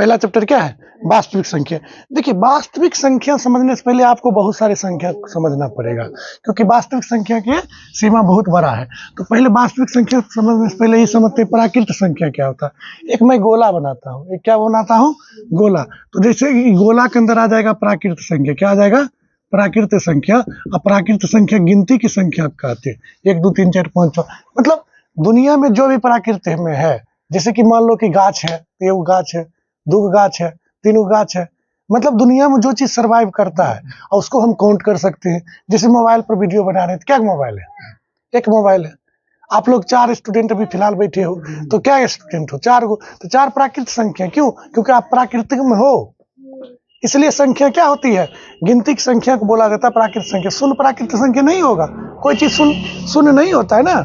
पहला चैप्टर क्या है? वास्तविक संख्या। देखिए, वास्तविक संख्या समझने से पहले आपको बहुत सारे संख्या समझना पड़ेगा, क्योंकि वास्तविक संख्या की सीमा बहुत बड़ा है। तो पहले वास्तविक संख्या समझने से पहले ये समझते हैं प्राकृत संख्या क्या होता है। एक मैं गोला बनाता हूँ, एक क्या बनाता हूँ? गोला। तो जैसे गोला के अंदर आ जाएगा प्राकृत संख्या, क्या आ जाएगा? प्राकृत संख्या। और प्राकृत संख्या गिनती की संख्या कहते हैं, 1 2 3 4 5 6। मतलब दुनिया में जो भी प्राकृत में है, जैसे कि मान लो कि गाछ है, एगो गाछ है, 2 गाछ है, 3 गाछ है, मतलब दुनिया में जो चीज सर्वाइव करता है और उसको हम काउंट कर सकते हैं। जैसे मोबाइल पर वीडियो बना रहे हैं, तो क्या मोबाइल है? एक मोबाइल है। आप लोग 4 स्टूडेंट अभी फिलहाल बैठे हो, तो क्या स्टूडेंट हो? 4 गो। तो 4 प्राकृत संख्या। क्यों? क्योंकि आप प्राकृतिक में हो, इसलिए संख्या क्या होती है? गिनती की संख्या को बोला जाता है प्राकृत संख्या। शून्य प्राकृत संख्या नहीं होगा, कोई चीज शून्य नहीं होता है ना,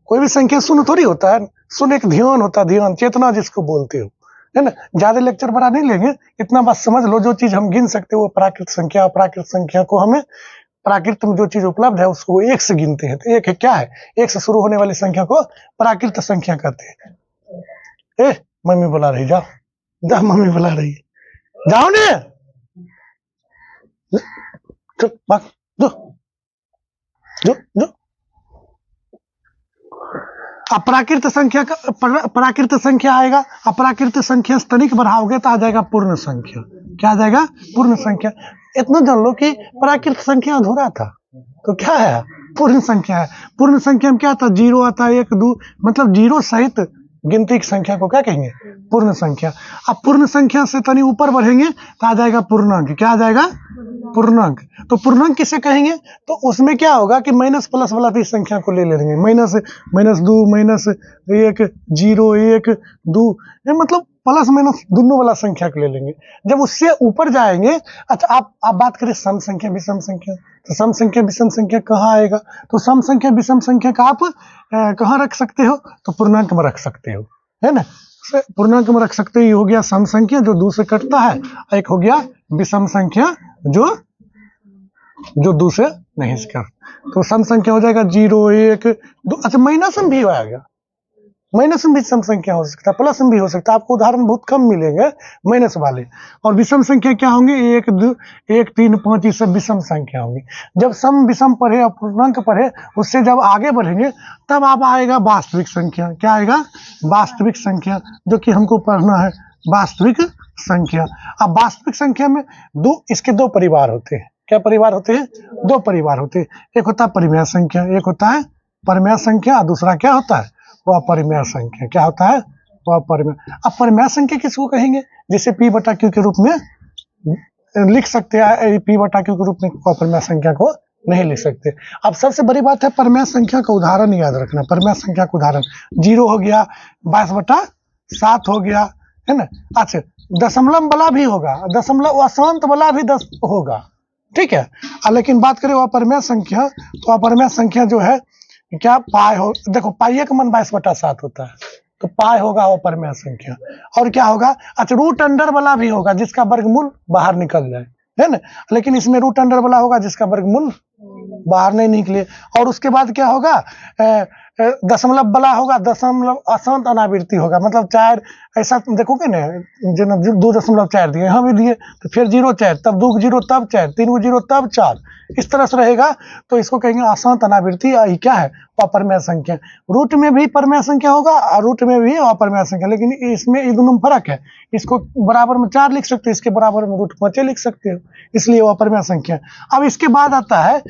कोई भी संख्या शून्य थोड़ी होता है। शून्य एक ध्यान होता है, ध्यान, चेतना जिसको बोलते हो, है ना। ज्यादा लेक्चर बड़ा नहीं लेंगे, इतना बात समझ लो, जो चीज हम गिन सकते हो वो प्राकृत संख्या। प्राकृत संख्या को हमें प्राकृत में जो चीज उपलब्ध है उसको 1 से गिनते हैं। तो 1 है क्या है? 1 से शुरू होने वाली संख्या को प्राकृत संख्या कहते हैं। मम्मी बुला रही, जाओ जाओ, मम्मी बुला रही है, जाओ ने, चुप भाग, जो जो जो। अप्राकृत संख्या का प्राकृत संख्या आएगा। अप्राकृत संख्या से तनिक बढ़ाओगे तो आ जाएगा पूर्ण संख्या। क्या आ जाएगा? पूर्ण संख्या। इतना जान लो कि प्राकृत संख्या अधूरा था, तो क्या है? पूर्ण संख्या है। पूर्ण संख्या में क्या आता? 0 आता है, 1 2, मतलब 0 सहित गिनती की संख्या को क्या कहेंगे? पूर्ण संख्या। अब पूर्ण संख्या से तनी ऊपर बढ़ेंगे तो आ जाएगा पूर्णांक। क्या आ जाएगा? पूर्णांक। तो पूर्णांक किसे कहेंगे? तो उसमें क्या होगा कि माइनस प्लस वाला भी संख्या को ले लेंगे। -2, -1, 0 1 2, मतलब प्लस माइनस दोनों वाला संख्या को ले लेंगे। जब उससे ऊपर जाएंगे, अच्छा आप बात करें सम संख्या विषम संख्या, तो सम संख्या विषम संख्या कहाँ आएगा? तो सम संख्या विषम संख्या का आप कहाँ रख सकते हो? तो पूर्णांक में रख सकते हो, है ना। पूर्णांक में रख सकते हो। ये हो गया सम संख्या जो 2 से कटता है, एक हो गया विषम संख्या जो 2 से नहीं से कटता। तो सम संख्या हो जाएगा 0 1 2। अच्छा, माइनस में भी आएगा, माइनस में भी सम संख्या हो सकता है, प्लस में भी हो सकता है। आपको उदाहरण बहुत कम मिलेंगे माइनस वाले। और विषम संख्या क्या होंगे? 1 2 1 3 5, ये सब विषम संख्या होंगी। जब सम विषम पढ़े और पूर्णांक पढ़े, उससे जब आगे बढ़ेंगे तब आप आएगा वास्तविक संख्या। क्या आएगा? वास्तविक संख्या, जो कि हमको पढ़ना है, वास्तविक संख्या। अब वास्तविक संख्या में इसके 2 परिवार होते हैं। क्या परिवार होते हैं? 2 परिवार होते हैं। एक होता है परिमेय संख्या, एक होता है परिमेय संख्या, दूसरा क्या होता है? वह परिमेय संख्या। क्या होता है? वह परिमेय। अब परिमेय संख्या किसको कहेंगे? जैसे P/Q के रूप में लिख सकते हैं, P/Q के रूप में परिमेय संख्या को नहीं लिख सकते। अब सबसे बड़ी बात है परिमेय संख्या का उदाहरण याद रखना। परिमेय संख्या का उदाहरण 0 हो गया, 22/7 हो गया, है ना। अच्छा, दशमलव वाला भी होगा, दशमलव अशांत वाला भी 10 होगा, ठीक है। लेकिन बात करें अपरिमेय संख्या, तो अपरिमेय संख्या जो है क्या? पाई हो, देखो पाई का मान 22/7 होता है, तो पाई होगा वो परिमेय संख्या। और क्या होगा? अच्छा, रूट अंडर वाला भी होगा जिसका वर्गमूल बाहर निकल जाए, है ना। लेकिन इसमें रूट अंडर वाला होगा जिसका वर्गमूल बाहर नहीं निकले। और उसके बाद क्या होगा? दशमलव वाला होगा, दशमलव अशांत अनावृत्ति होगा, मतलब 4 ऐसा देखोगे ना, 2.4 दिए, यहाँ भी दिए, तो फिर 0 4, तब 2 0, तब 4, 3 0, तब 4, इस तरह से रहेगा। तो इसको कहेंगे अशांत अनावृत्ति। क्या है? अपरिमेय संख्या। रूट में भी परिमेय संख्या होगा और रूट में भी अपरिमेय संख्या, लेकिन इसमें ये दोनों में फर्क है। इसको बराबर में 4 लिख सकते हो, इसके बराबर में √5 लिख सकते हो, इसलिए वो अपरिमेय संख्या। अब इसके बाद आता है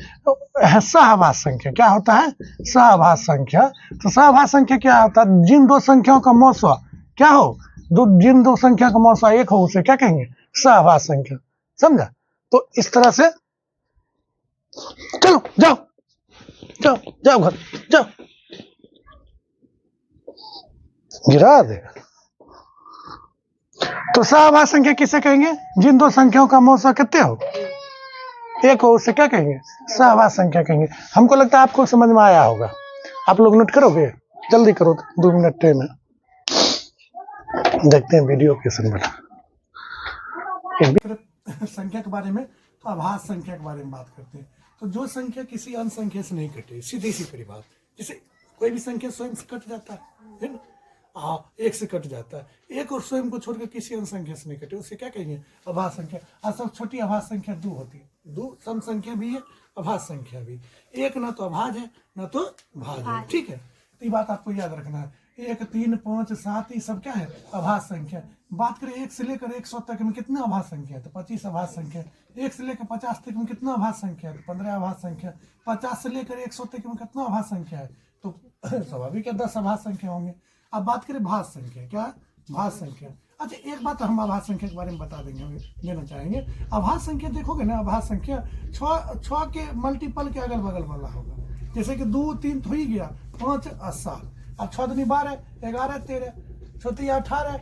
सहभाज्य संख्या। क्या होता है? सहभाज्य संख्या। तो सहभाज्य संख्या क्या होता है? जिन 2 संख्याओं का मौसा क्या हो, जिन 2 संख्या का मौसा 1 हो, उसे क्या कहेंगे? सहभाज्य संख्या। समझा? तो इस तरह से चलो जाओ जाओ जाओ घर जाओ, गिरा देगा। तो सहभाज्य संख्या किसे कहेंगे? जिन 2 संख्याओं का मौसा कितने हो, 1 हो, उसे क्या कहेंगे? सहभाज्य संख्या कहेंगे। हमको लगता है आपको समझ में आया होगा। आप लोग नोट करोगे? जल्दी करो, 2 मिनट टाइम है। देखते हैं वीडियो कैसे बना। संख्या के बारे में, तो अभाज्य संख्या के बारे में बात करते हैं। तो जो संख्या किसी अन्य संख्या से नहीं कटे, सीधी सी परिभाषा। जैसे कोई भी संख्या स्वयं से कट जाता है ना। एक से कट जाता है, एक और स्वयं को छोड़कर किसी अन्य संख्या से नहीं कटे, उसे क्या कहेंगे? अभाज्य संख्या। और सबसे छोटी अभाज्य संख्या 2 होती है। 2 सम संख्या भी है, अभाज्य संख्या भी। एक ना तो अभाज्य है ना तो भाज्य है, ठीक है। तो ये बात आपको याद रखना है। 1, 3, 5, 7 ये सब क्या है? अभाज्य संख्या। बात करें 1 से लेकर 100 तक में कितना अभाज्य संख्या है? तो 25 अभाज्य संख्या। 1 से लेकर 50 तक में कितना अभाज्य संख्या है? तो 15 अभाज्य संख्या। 50 से लेकर 100 तक में कितना अभाज्य संख्या है? तो स्वाभाविक है 10 अभाज्य संख्या होंगे। अब बात करें भाज्य संख्या, क्या? भाज्य संख्या। अच्छा, एक बात हम अभाज्य संख्या के बारे में बता देंगे, हमें लेना चाहेंगे। अभाज्य संख्या देखोगे ना, अभाज्य संख्या 6 के मल्टीपल के अगल बगल वाला होगा। जैसे कि 2, 3 तो ही गया, 5 और 7। अब 6 दूनी 12, 11, 13, 6 18,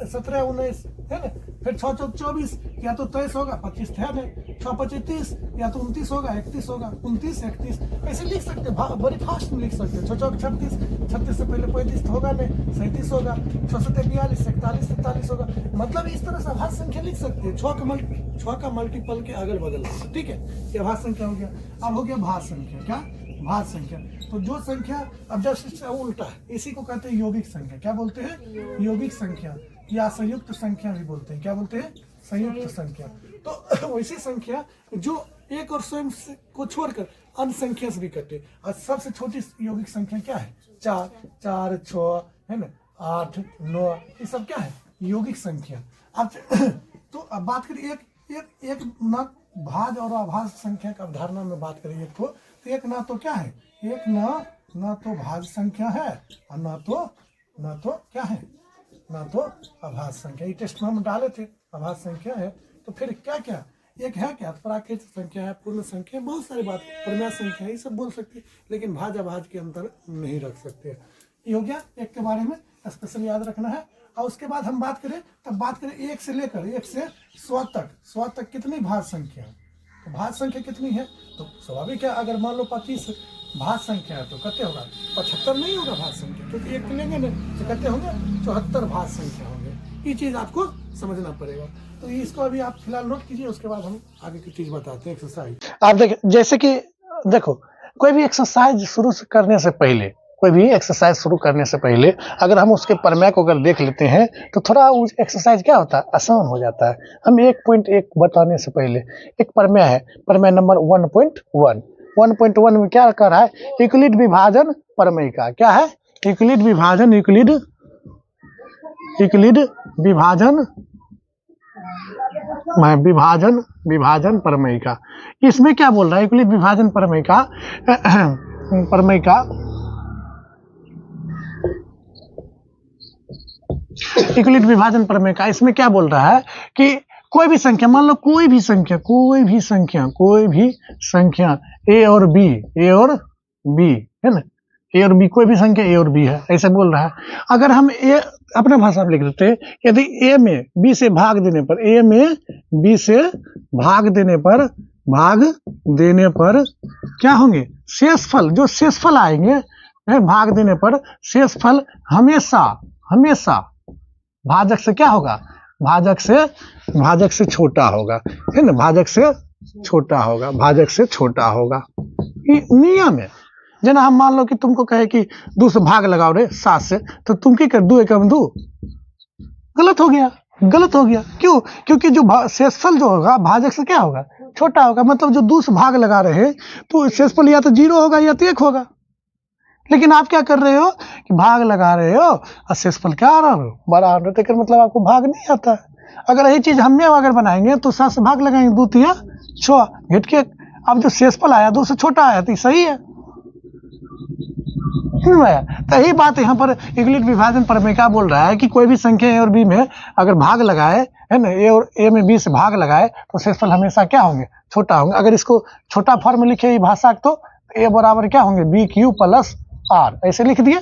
17, 19 है ना। फिर 6 चौक 24, या तो 23 होगा, 25 है ना। 6 25 30, या तो 29 होगा, 31 होगा, 29 31 ऐसे लिख सकते हैं, बड़ी फास्ट में लिख सकते हैं। 6 चौक 36, 36 से पहले 35 तो होगा नहीं, 37 होगा। 6 7 42, 41 43 होगा। मतलब इस तरह से अभाज्य संख्या लिख सकते हैं, 6 का मल्टीपल के अगल बगल, ठीक है। ये अभाज्य संख्या हो गया। अब हो गया भाज्य संख्या, क्या? भाज्य संख्या। तो जो संख्या, अब जस्ट उल्टा है, इसी को कहते हैं यौगिक संख्या। क्या बोलते हैं? यौगिक संख्या, या संयुक्त संख्या भी बोलते हैं। क्या बोलते हैं? संयुक्त संख्या। तो वैसी संख्या जो एक और स्वयं को छोड़कर अन्य संख्या से भी कटे। और सबसे छोटी यौगिक संख्या क्या है? 4, 4, 6 है ना, 8, 9, ये सब क्या है? यौगिक संख्या। अब तो अब बात करिए एक न भाज्य और अभाज्य संख्या का अवधारणा में बात करें एक को, तो एक ना तो क्या है? एक ना तो भाज्य संख्या है, और ना तो क्या है? ना तो अभाज्य संख्या। ये टेस्ट में हम डाले थे, अभाज्य संख्या है। तो फिर क्या क्या एक है? क्या? प्राकृत संख्या है, पूर्ण संख्या है, बहुत सारी बात, परिमेय संख्या है, ये सब बोल सकते हैं, लेकिन भाज्य अभाज्य के अंतर नहीं रख सकते। ये हो गया एक के बारे में स्पेशल याद रखना है। और उसके बाद हम बात करें, तब बात करें 1 से लेकर 1 से 100 तक कितनी भाज्य संख्या है? तो भाज्य संख्या कितनी है? तो स्वाभाविक है, अगर मान लो 25 भाज्य संख्या है तो कितने होगा? 75 नहीं होगा भाज्य संख्या, क्योंकि एक लेंगे ना तो कितने होंगे? 74 भाज्य संख्या होंगे। ये चीज आपको समझना पड़ेगा। तो इसको अभी आप फिलहाल नोट कीजिए, उसके बाद हम आगे की चीज बताते हैं। एक्सरसाइज आप देखिए, जैसे कि देखो, कोई भी एक्सरसाइज शुरू करने से पहले, कोई भी एक्सरसाइज शुरू करने से पहले अगर हम उसके प्रमेय को अगर देख लेते हैं तो थोड़ा उस एक्सरसाइज क्या होता है? आसान हो जाता है। हम 1.1 बताने से पहले, एक प्रमेय है, प्रमेय नंबर 1.1। 1.1 में क्या कर रहा है? यूक्लिड विभाजन प्रमेय का। क्या है? यूक्लिड विभाजन, यूक्लिड विभाजन प्रमेय का। इसमें क्या बोल रहा है? यूक्लिड विभाजन प्रमेय का यूक्लिड विभाजन प्रमेय का इसमें क्या बोल रहा है कि कोई भी संख्या, मान लो कोई भी संख्या a और b है ना, a और b, कोई भी संख्या a और b है, ऐसा बोल रहा है। अगर हम a अपने भाषा में लिख देते हैं, यदि a में b से भाग देने पर क्या होंगे? शेषफल, जो शेषफल आएंगे भाग देने पर शेषफल हमेशा भाजक से क्या होगा? भाजक से छोटा होगा, है ना, भाजक से छोटा होगा। ये नियम है। जना हम मान लो कि तुमको कहे कि 2 से भाग लगाओ रे 7 से, तो तुम क्या कर? 2 एकम 2, गलत हो गया। क्यों? क्योंकि जो शेषफल जो होगा भाजक से क्या होगा? छोटा होगा। मतलब जो 2 से भाग लगा रहे हैं तो शेषफल या तो 0 होगा या तो 1 होगा। लेकिन आप क्या कर रहे हो कि भाग लगा रहे हो और शेषफल क्या आ रहा हो? बड़ा आ रहा है। मतलब आपको भाग नहीं आता है। अगर यही चीज हम अगर बनाएंगे तो 7 से भाग लगाएंगे, 2 तिया 6 घट के, अब जो शेषफल आया 2 से छोटा आया तो सही है। तो यही बात यहाँ पर यूक्लिड विभाजन प्रमेय का बोल रहा है कि कोई भी संख्या a और b में अगर भाग लगाए, है ना, a में b से भाग लगाए तो शेषफल हमेशा क्या होंगे? छोटा होंगे। अगर इसको छोटा फॉर्म में लिखे भाषा तो a बराबर क्या होंगे? BQ + R, ऐसे लिख दिए।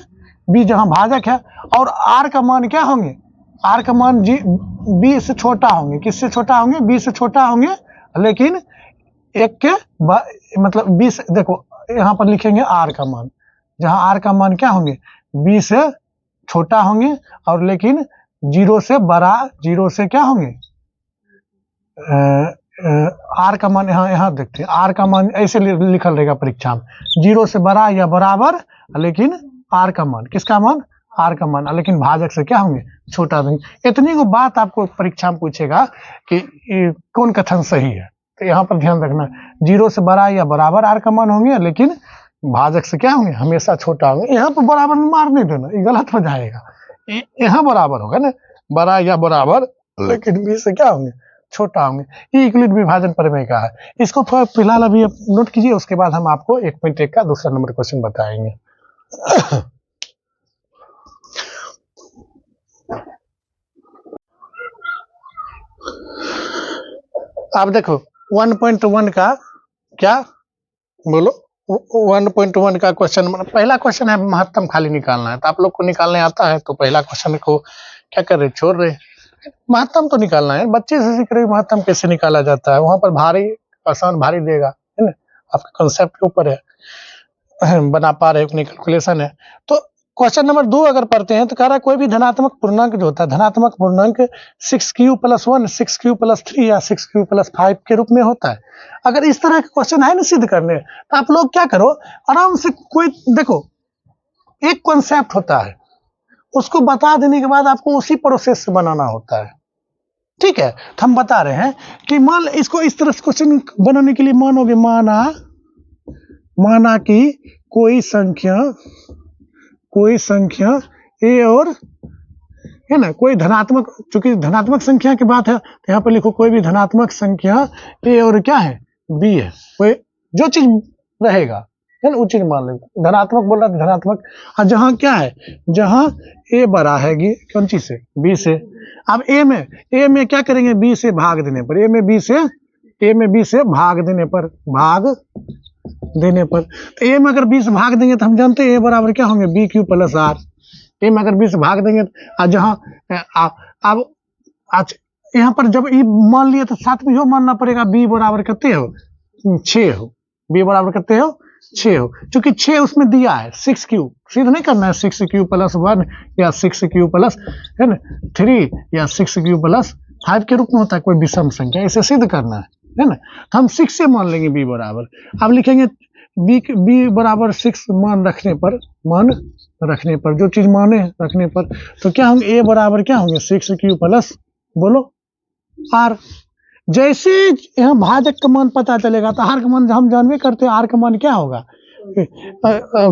b जहां भाजक है, और r का मान क्या होंगे? r का मान b से छोटा होंगे। किससे छोटा होंगे? b से छोटा होंगे, लेकिन एक के मतलब b से, देखो यहाँ पर लिखेंगे r का मान, जहां r का मान क्या होंगे? b से छोटा होंगे, और लेकिन 0 से क्या होंगे? r का मान यहाँ देखते हैं, r का मान ऐसे लिखल रहेगा परीक्षा में, 0 से बड़ा या बराबर, लेकिन r का मान, किसका मान? आर का मान, लेकिन भाजक से क्या होंगे, छोटा देंगे। इतनी को बात आपको परीक्षा में पूछेगा कि ये कौन कथन सही है, तो यहाँ पर ध्यान रखना, 0 से बड़ा या बराबर आर का मान होंगे, लेकिन भाजक से क्या होंगे, हमेशा छोटा होंगे। यहाँ पर बराबर मार नहीं देना, ये गलत हो जाएगा। यहाँ बराबर होगा ना, बड़ा या बराबर, लेकिन बी से क्या होंगे, छोटा होंगे। ये यूक्लिड विभाजन प्रमेय का है। इसको थोड़ा फिलहाल अभी नोट कीजिए, उसके बाद हम आपको 1.1 का दूसरा नंबर क्वेश्चन बताएंगे। आप देखो 1.1 का क्या बोलो, 1.1 का क्वेश्चन, पहला क्वेश्चन है महत्तम खाली निकालना है। तो आप लोग को निकालने आता है, तो पहला क्वेश्चन को क्या कर रहे, छोड़ रहे, महत्तम तो निकालना है। बच्चे से सीख रहे महत्तम कैसे निकाला जाता है, वहां पर भारी आसान भारी देगा, है ना, आपके कंसेप्ट के ऊपर है, बना पा रहे हो, कैलकुलेशन है। तो क्वेश्चन नंबर 2 अगर पढ़ते हैं तो कह रहा है कोई भी धनात्मक पूर्णांक जो होता है, धनात्मक पूर्णांक 6q + 1, 6q + 3 या 6q + 5 के रूप में होता है। अगर इस तरह के क्वेश्चन है ना सिद्ध करने, तो आप लोग क्या करो, आराम से कोई देखो, एक कॉन्सेप्ट होता है, उसको बता देने के बाद आपको उसी प्रोसेस से बनाना होता है। ठीक है, तो हम बता रहे हैं कि मान इसको इस तरह से क्वेश्चन बनाने के लिए मानोगे, माना कि कोई संख्या ए और, है ना, कोई धनात्मक, चूंकि धनात्मक संख्या की बात है तो यहाँ पर लिखो कोई भी धनात्मक संख्या ए और क्या है, बी है। कोई जो चीज रहेगा, है ना, वो चीज मान लेंगे। धनात्मक बोल रहा था, धनात्मक, और जहाँ क्या है, जहाँ ए बड़ा है कौन चीज से, बी से। अब ए में क्या करेंगे, बी से भाग देने पर, ए में बी से भाग देने पर, तो ए में अगर 20 भाग देंगे तो हम जानते हैं ए बराबर क्या होंगे, BQ + R। ए में अगर 20 भाग देंगे, जहाँ अब यहाँ पर जब ई मान लिए तो साथ में यो मानना पड़ेगा, बी बराबर कितने हो, 6 हो, बी बराबर कितने हो, 6 हो। चूंकि 6 उसमें दिया है, 6q सिद्ध नहीं करना है, 6q + 1 या 6q + है ना 3 या 6q + 5 के रूप में होता है कोई विषम संख्या, इसे सिद्ध करना है ना। तो हम 6 से मान लेंगे बी बराबर, अब लिखेंगे बी बराबर 6 मान रखने पर जो चीज माने रखने पर, तो क्या होंगे, ए बराबर क्या होंगे, 6q + बोलो R। जैसे यहाँ भाजक का मान पता चलेगा तो आर का मान हम जानवे करते हैं, आर का मान क्या होगा,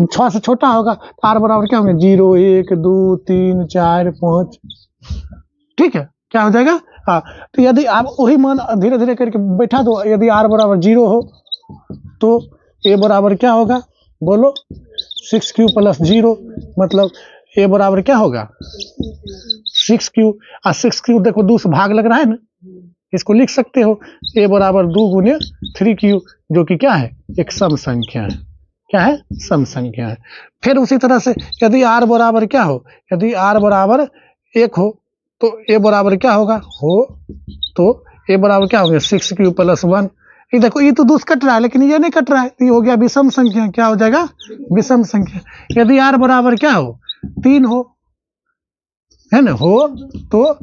6 से छोटा होगा, तो आर बराबर क्या होंगे, 0 1 2 3 4 5। ठीक है, क्या हो जाएगा, हाँ। तो यदि आप वही मान धीरे धीरे करके बैठा दो, यदि आर बराबर 0 हो तो ए बराबर क्या होगा, बोलो 6q + 0, मतलब ए बराबर क्या होगा, 6q। और 6q देखो 2 से भाग लग रहा है ना, इसको लिख सकते हो, ए बराबर 2 × 3q, जो कि क्या है, एक सम संख्या है। क्या है, सम संख्या है। फिर उसी तरह से यदि r बराबर क्या हो, यदि r बराबर 1 हो तो ए बराबर क्या होगा, तो ए बराबर क्या होगा, 6q + 1। ये देखो, ये तो 2 कट रहा है, लेकिन ये नहीं कट रहा है, ये हो गया विषम संख्या। क्या हो जाएगा, विषम संख्या। यदि r बराबर क्या हो, 3 हो, है ना, हो तो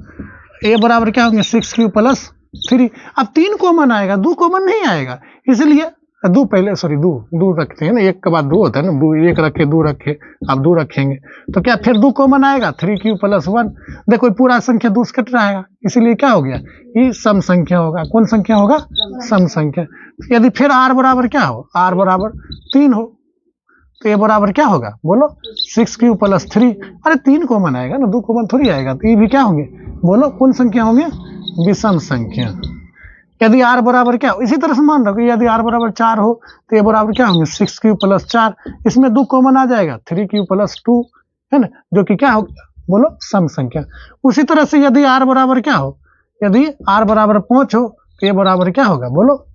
ए बराबर क्या होंगे, 6q + 3। अब 3 कॉमन आएगा, 2 कॉमन नहीं आएगा, इसलिए 2 पहले, सॉरी 2 रखते हैं ना, एक के बाद 2 होता है ना, 2 एक रखे 2 रखे, अब 2 रखेंगे तो क्या, फिर 2 कॉमन आएगा, 3q + 1। देखो पूरा संख्या 2 से कट रहेगा, इसलिए क्या हो गया, ये सम संख्या होगा। कौन संख्या होगा, सम संख्या। यदि फिर r बराबर क्या हो, r बराबर 3 हो तो ए बराबर क्या होगा, बोलो 6q + 3। अरे 3 कॉमन आएगा ना, 2 कॉमन थोड़ी आएगा, तो ये भी क्या होंगे, बोलो कौन संख्या होंगे, विषम संख्या। यदि r बराबर क्या हो, इसी तरह से मान रखो, यदि r बराबर 4 हो तो ए बराबर क्या होंगे, 6q + 4। इसमें 2 कॉमन आ जाएगा, 3q + 2, है ना, जो कि क्या हो, बोलो सम संख्या। उसी तरह से यदि r बराबर क्या हो, यदि r बराबर 5 हो तो ए बराबर क्या होगा, बोलो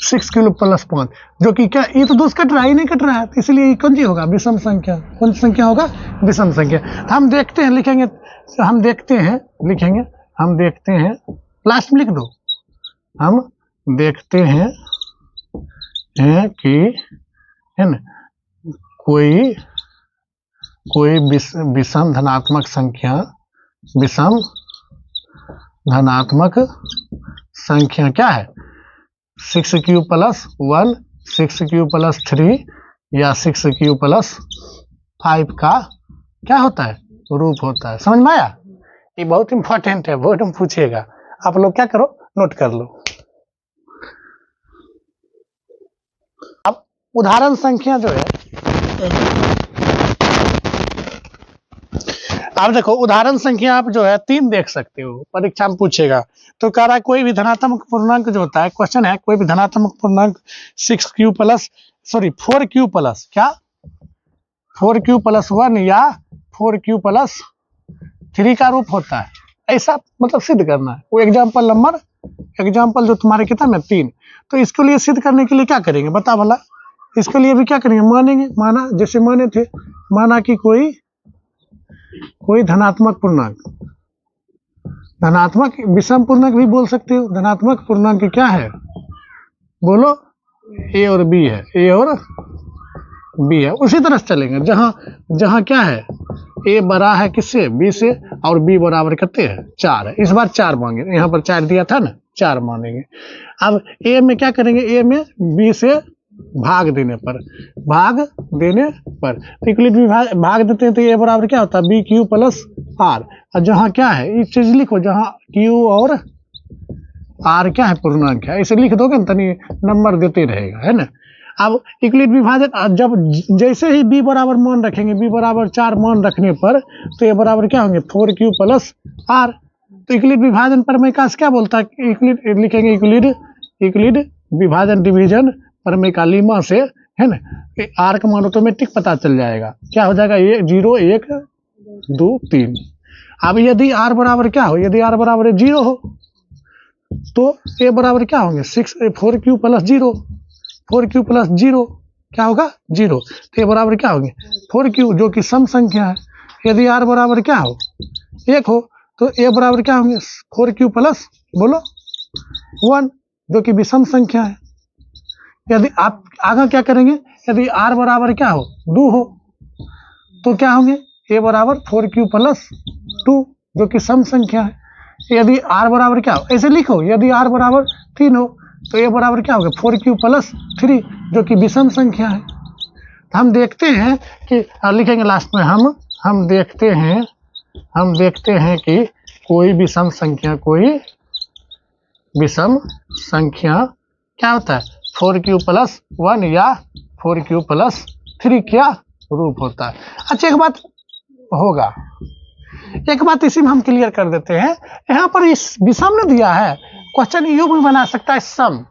6q + 5, जो कि क्या, ये तो 2 कट रहा है, नहीं कट रहा है, तो इसलिए कौन सी होगा, विषम संख्या। कौन सी संख्या होगा, विषम संख्या। तो हम देखते हैं, लिखेंगे, हम देखते हैं, लास्ट में लिख दो, हम देखते हैं कि, है ना, कोई विषम धनात्मक क्या है, 6q + 1, 6q + 3 या 6q + 5 का क्या होता है? रूप होता है। समझ में आया? ये बहुत इंपॉर्टेंट है, बोर्ड में पूछेगा। आप लोग क्या करो, नोट कर लो। अब उदाहरण संख्या जो है, आप देखो उदाहरण संख्या आप जो है 3 देख सकते हो, परीक्षा में पूछेगा। तो कह रहा है कोई भी धनात्मक पूर्णांक जो होता है, क्वेश्चन है कोई भी धनात्मक पूर्णांक 4q प्लस क्या 4q प्लस 1 या 4q प्लस 3 का रूप होता है, ऐसा मतलब सिद्ध करना है। वो एग्जाम्पल जो तुम्हारे किताब में 3, तो इसके लिए सिद्ध करने के लिए क्या करेंगे बता भला? इसके लिए भी क्या करेंगे, मानेंगे। माना, जैसे माने थे, माना कि कोई धनात्मक पूर्णांक, धनात्मक विषम पूर्णांक भी बोल सकते हो। धनात्मक पूर्णांक क्या है बोलो? ए और बी है, ए और बी है। उसी तरह से चलेंगे, जहां क्या है, ए बड़ा है किससे, बी से, और बी बराबर कितने है, 4 है। इस बार 4 मांगे, यहाँ पर 4 दिया था ना, 4 मानेंगे। अब ए में क्या करेंगे, ए में बी से भाग देने पर तो इक्वलिट भी भाग देते हैं, तो ए बराबर क्या होता है, बी क्यू प्लस आर। और जहाँ क्या है, ये चीज लिखो, जहाँ क्यू और आर क्या है, पूर्णांक है, ऐसे लिख दोगे ना, तनी नंबर देते रहेगा, है ना। अब इक्वलिट विभाजन, जब जैसे ही बी बराबर मान रखेंगे, बी बराबर 4 मान रखने पर, तो ये बराबर क्या होंगे, 4q प्लस आर। तो इक्वलिट विभाजन प्रमेय का क्या बोलता है, इक्वलिट लिखेंगे, इक्वलिट विभाजन डिवीजन प्रमेय का लीमा से, है ना, आर का मान ऑटोमेटिक पता चल जाएगा। क्या हो जाएगा, 0 1 2 3। अब यदि आर बराबर क्या हो, यदि आर बराबर 0 हो, तो ए बराबर क्या होंगे, 4q प्लस 0, 4q प्लस 0 क्या होगा, 0। तो ए बराबर क्या होंगे, 4q जो कि सम संख्या है। यदि आर बराबर क्या हो, 1 हो, तो ए बराबर क्या होंगे, 4q प्लस बोलो 1 जो कि विषम संख्या है। यदि आप आगे क्या करेंगे, यदि आर बराबर क्या हो, 2 हो, तो क्या होंगे, ए बराबर 4q प्लस 2 जो कि सम संख्या है। यदि आर बराबर क्या हो, ऐसे लिखो, यदि आर बराबर 3 हो, तो ए बराबर क्या होगा, 4q प्लस 3 जो कि विषम संख्या है। तो हम देखते हैं कि लिखेंगे लास्ट में, हम देखते हैं कि कोई विषम संख्या क्या होता है, 4q प्लस 1 या 4q प्लस 3 क्या रूप होता है। अच्छा, एक बात इसी में हम क्लियर कर देते हैं। यहाँ पर इस विषम ने दिया है, क्वेश्चन यूं भी बना सकता है, सम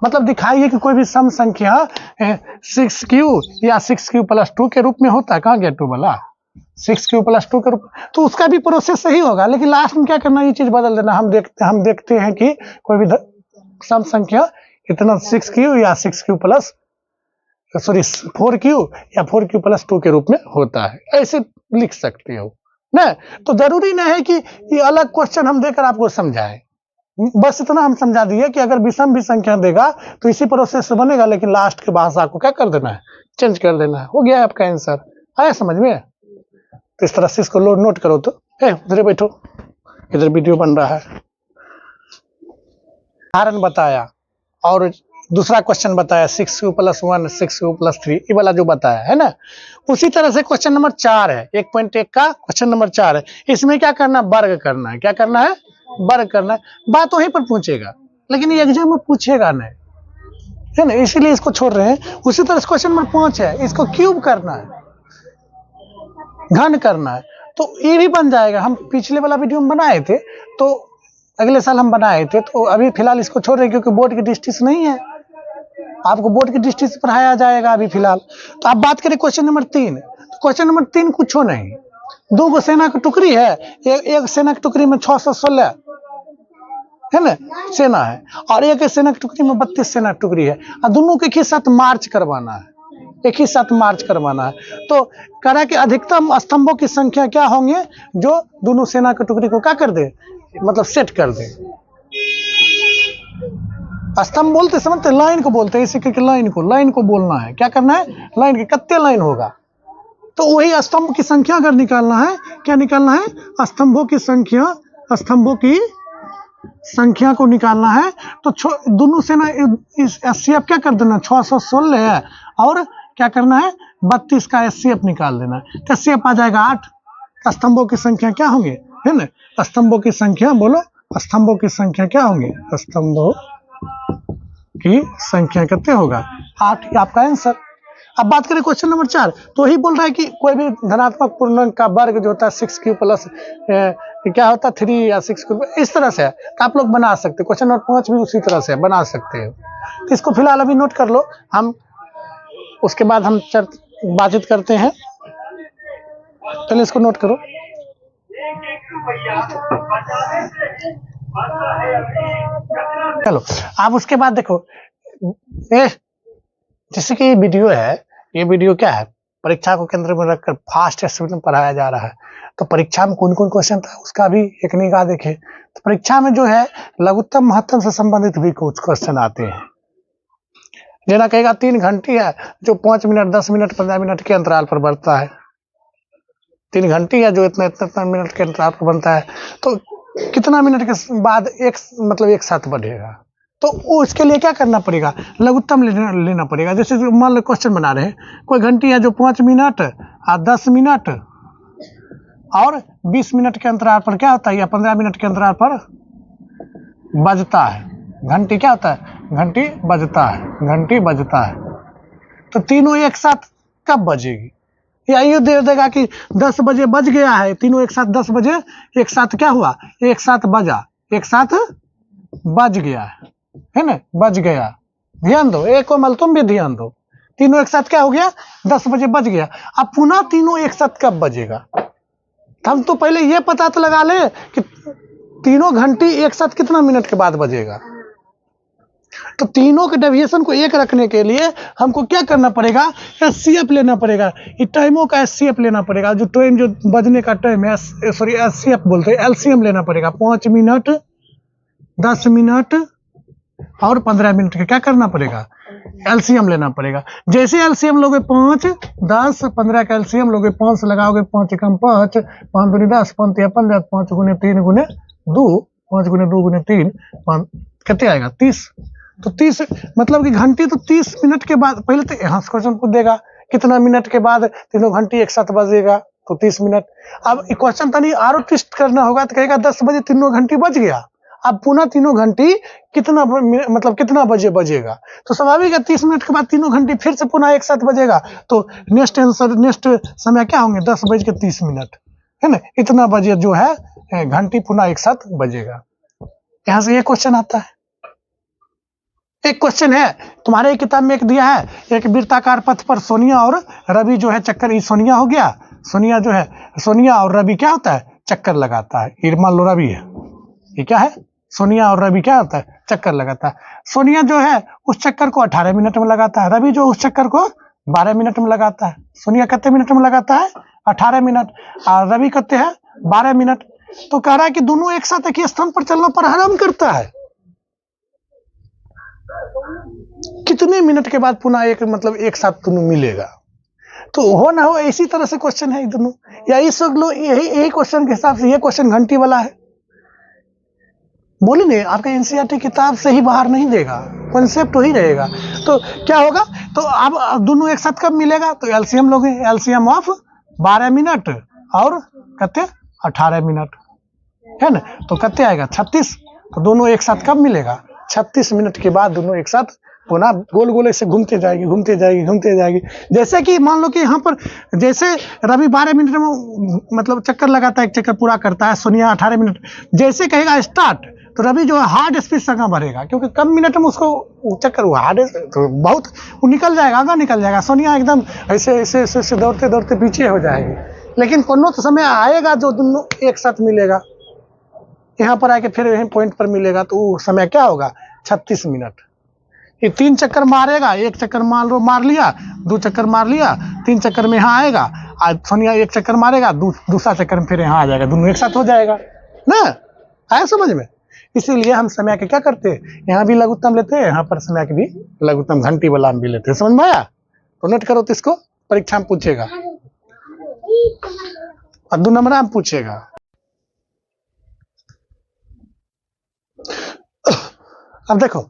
मतलब दिखाइए कि कोई भी सम संख्या 6q या 6q प्लस 2 के रूप में होता है। कहाँ गया 2 वाला, 6q प्लस 2 के रूप, तो उसका भी प्रोसेस सही होगा, लेकिन लास्ट में क्या करना, ये चीज बदल देना। हम देखते हैं कि कोई भी सम संख्या इतना 6q या 6q प्लस 4q या 4q प्लस 2 के रूप में होता है, ऐसे लिख सकते हो ना। तो जरूरी नहीं है कि ये अलग क्वेश्चन हम देकर आपको समझाएं, बस इतना हम समझा दिए कि अगर विषम भी संख्या देगा तो इसी प्रोसेस से बनेगा, लेकिन लास्ट के बाद आपको क्या कर देना है, चेंज कर देना है। हो गया है आपका आंसर, आया समझ में? तो इस तरह से इसको नोट करो। तो उधर बैठो, इधर वीडियो बन रहा है। उदाहरण बताया और दूसरा क्वेश्चन बताया 6q प्लस 1 6q प्लस 3, ये वाला जो बताया है ना। उसी तरह से क्वेश्चन नंबर 4 है, 1.1 का क्वेश्चन नंबर 4 है। इसमें क्या करना, वर्ग करना है। क्या करना है, वर्ग करना है। बात वहीं पर पूछेगा, लेकिन ये एग्जाम में पूछेगा नहीं, है ना, इसीलिए इसको छोड़ रहे हैं। उसी तरह से क्वेश्चन नंबर 5 है, इसको क्यूब करना है, घन करना है, तो ये भी बन जाएगा। हम पिछले वाला वीडियो में बनाए थे, तो अगले साल हम बनाए थे, तो अभी फिलहाल इसको छोड़ रहे हैं क्योंकि बोर्ड की दृष्टि से नहीं है, आपको बोर्ड की दृष्टि से पढ़ाया जाएगा अभी फिलहाल। तो आप बात करें क्वेश्चन नंबर 3, तो क्वेश्चन नंबर 3 कुछ हो नहीं, 2 गो सेना की टुकड़ी है, एक सेना की टुकड़ी में 616 है ना सेना है, और एक सेना की टुकड़ी में 32 सेना की टुकड़ी है, और दोनों को एक ही साथ मार्च करवाना है, एक ही साथ मार्च करवाना है। तो कह रहा है कि अधिकतम स्तंभों की संख्या क्या होंगे जो दोनों सेना की टुकड़ी को क्या कर दे, मतलब सेट कर दे। स्तंभ बोलते समझते, लाइन को बोलते हैं, इसी के लाइन को बोलना है। क्या करना है, लाइन की कितने लाइन होगा, तो वही स्तंभ की संख्या अगर निकालना है, क्या निकालना है, स्तंभों की संख्या को निकालना है। तो दोनों से ना इस एचसीएफ क्या कर देना, 616 है, और क्या करना है, 32 का एचसीएफ निकाल देना है। तो एचसीएफ आ जाएगा 8। स्तंभों की संख्या क्या होंगे, है ना। स्तंभों की संख्या बोलो, स्तंभों की संख्या क्या होंगे, स्तंभों की संख्या कितने होगा 8, ये आपका आंसर। अब बात करें क्वेश्चन नंबर 4, तो ही बोल रहा है कि कोई भी धनात्मक पूर्णांक का वर्ग जो होता है 6 प्लस क्या होता है 3 या 6 इस तरह से है, तो आप लोग बना सकते हैं। क्वेश्चन नंबर 5 भी उसी तरह से बना सकते हैं। तो इसको फिलहाल अभी नोट कर लो, हम उसके बाद हम बातचीत करते हैं। पहले इसको नोट करो। चलो आप उसके बाद देखो, जैसे कि ये वीडियो है, ये वीडियो क्या है, परीक्षा को केंद्र में रखकर फास्ट स्पीड में पढ़ाया जा रहा है। तो परीक्षा में कौन कौन क्वेश्चन था उसका भी एक निगाह देखें। तो परीक्षा में जो है लघुत्तम महत्तम से संबंधित भी कुछ क्वेश्चन आते हैं। जना कहेगा 3 घंटी है जो 5 मिनट 10 मिनट 15 मिनट के अंतराल पर बढ़ता है। 3 घंटी है जो इतना इतना मिनट के अंतराल पर बनता है, तो कितना मिनट के बाद एक साथ बढ़ेगा। तो उसके लिए क्या करना पड़ेगा, लघुत्तम लेना पड़ेगा। जैसे मान लो क्वेश्चन बना रहे हैं, कोई घंटी है जो 5 मिनट और 10 मिनट और 20 मिनट के अंतराल पर क्या होता है, या 15 मिनट के अंतराल पर बजता है। घंटी क्या होता है, घंटी बजता है, घंटी बजता है। तो तीनों एक साथ कब बजेगी, या यूँ दे देगा कि 10 बजे बज गया है, तीनों एक साथ 10 बजे एक साथ क्या हुआ, एक साथ बजा, एक साथ बज गया है ना, बज गया। ध्यान दो, एक कोमल तुम भी ध्यान दो, तीनों एक साथ क्या हो गया 10 बजे बज गया। अब पुनः तीनों एक साथ कब बजेगा, हम तो पहले ये पता तो लगा ले कि तीनों घंटी एक साथ कितना मिनट के बाद बजेगा। तो तीनों के डेविएशन को एक रखने के लिए हमको क्या करना पड़ेगा, एचसीएफ लेना पड़ेगा। ये टाइमों का एचसीएफ लेना पड़ेगा, जो टाइम जो बजने का टाइम है, सॉरी एचसीएफ बोलते हैं, एलसीएम लेना पड़ेगा। 5 मिनट 10 मिनट और 15 मिनट का क्या करना पड़ेगा, एलसीएम लेना पड़ेगा। जैसे एलसीएम लोगे 5 10 15 का एलसीएम लोगे, 5 से लगाओगे 5 कम 5 5 दूनी 10 5 या 15 5 गुने 3 गुने 2 5 गुने 2 गुने 3 5 कितने आएगा 30। तो 30 मतलब कि घंटी तो 30 मिनट के बाद, पहले तो यहाँ क्वेश्चन पूछ देगा कितना मिनट के बाद तीनों घंटी एक साथ बजेगा, तो 30 मिनट। अब क्वेश्चन तो नहीं और ट्विस्ट करना होगा, तो कहेगा 10 बजे तीनों घंटी बज गया, अब पुनः तीनों घंटी कितना मतलब कितना बजे बजेगा। तो स्वाभाविक है 30 मिनट के बाद तीनों घंटी फिर से पुनः एक साथ बजेगा। तो नेक्स्ट आंसर नेक्स्ट समय क्या होंगे 10:30 है ना, इतना बजे जो है घंटी पुनः एक साथ बजेगा। यहां से ये क्वेश्चन आता है। एक क्वेश्चन है तुम्हारे किताब में एक दिया है, एक वृत्ताकार पथ पर सोनिया और रवि जो है चक्कर, सोनिया हो गया, सोनिया जो है, सोनिया और रवि क्या होता है चक्कर लगाता है। ये मान लो रवि है, ये क्या है सोनिया और रवि क्या होता है चक्कर लगाता है। सोनिया जो है उस चक्कर को 18 मिनट में लगाता है, रवि जो उस चक्कर को 12 मिनट में लगाता है। सोनिया कितने मिनट में लगाता है 18 मिनट, और रवि कितने हैं 12 मिनट। तो कह रहा है कि दोनों एक साथ एक ही स्थान पर चलना प्रारंभ करता है, कितने मिनट के बाद पुनः एक मतलब एक साथ दोनों मिलेगा। तो हो ना हो इसी तरह से क्वेश्चन है दोनों, या इस यही क्वेश्चन के हिसाब से ये क्वेश्चन घंटी वाला है। बोली नहीं आपका एनसीईआरटी किताब से ही बाहर नहीं देगा, कॉन्सेप्ट वही रहेगा। तो क्या होगा, तो अब दोनों एक साथ कब मिलेगा, तो एलसीएम लोगे, एलसीएम ऑफ 12 मिनट और कितने 18 मिनट है ना, तो कितने आएगा 36। तो दोनों एक साथ कब मिलेगा 36 मिनट के बाद दोनों एक साथ पुनः गोल गोल ऐसे घूमते जाएगी घूमते जाएगी घूमते जाएगी। जैसे कि मान लो कि यहाँ पर जैसे रवि 12 मिनट में मतलब चक्कर लगाता है, एक चक्कर पूरा करता है, सोनिया 18 मिनट। जैसे कहेगा स्टार्ट, तो रवि जो है हार्ड स्पीड से आगे बढ़ेगा, क्योंकि कम मिनट में उसको चक्कर हुआ हार्ड तो बहुत वो निकल जाएगा, आगे निकल जाएगा। सोनिया एकदम ऐसे ऐसे ऐसे दौड़ते दौड़ते पीछे हो जाएगी। लेकिन कोनो तो समय आएगा जो दोनों एक साथ मिलेगा, यहाँ पर आके फिर यही पॉइंट पर मिलेगा, तो वो समय क्या होगा 36 मिनट। ये 3 चक्कर मारेगा, एक चक्कर मार लिया, 2 चक्कर मार लिया, 3 चक्कर में यहाँ आएगा, आज सोनिया 1 चक्कर मारेगा, दूसरा चक्कर में फिर यहाँ आ जाएगा, दोनों एक साथ हो जाएगा ना। आया समझ में। इसीलिए हम समय के क्या करते हैं, यहाँ भी लघुत्तम लेते हैं, यहाँ पर समय के भी लघुत्तम घंटी वाला हम भी लेते हैं। समझ में आया, तो नोट करो, तो इसको परीक्षा में पूछेगा और 2 नंबर में पूछेगा। अब देखो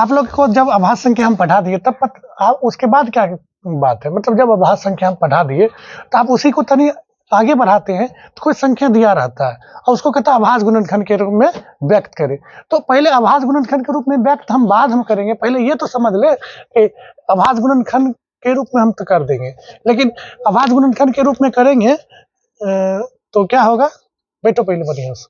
आप लोग को जब आभास संख्या हम पढ़ा दिए तब उसके बाद क्या बात है, मतलब जब आभास संख्या हम पढ़ा दिए तो आप उसी को तनी आगे बढ़ाते हैं तो कोई संख्या दिया रहता है और उसको कहता है अभाज्य गुणनखंड के रूप में व्यक्त करें। तो पहले अभाज्य गुणनखंड के रूप में व्यक्त हम बाद में करेंगे, पहले ये तो समझ ले कि अभाज्य गुणनखंड के रूप में हम तो कर देंगे, लेकिन अभाज्य गुणनखंड के रूप में करेंगे तो क्या होगा। बैठो पहले बढ़िया से।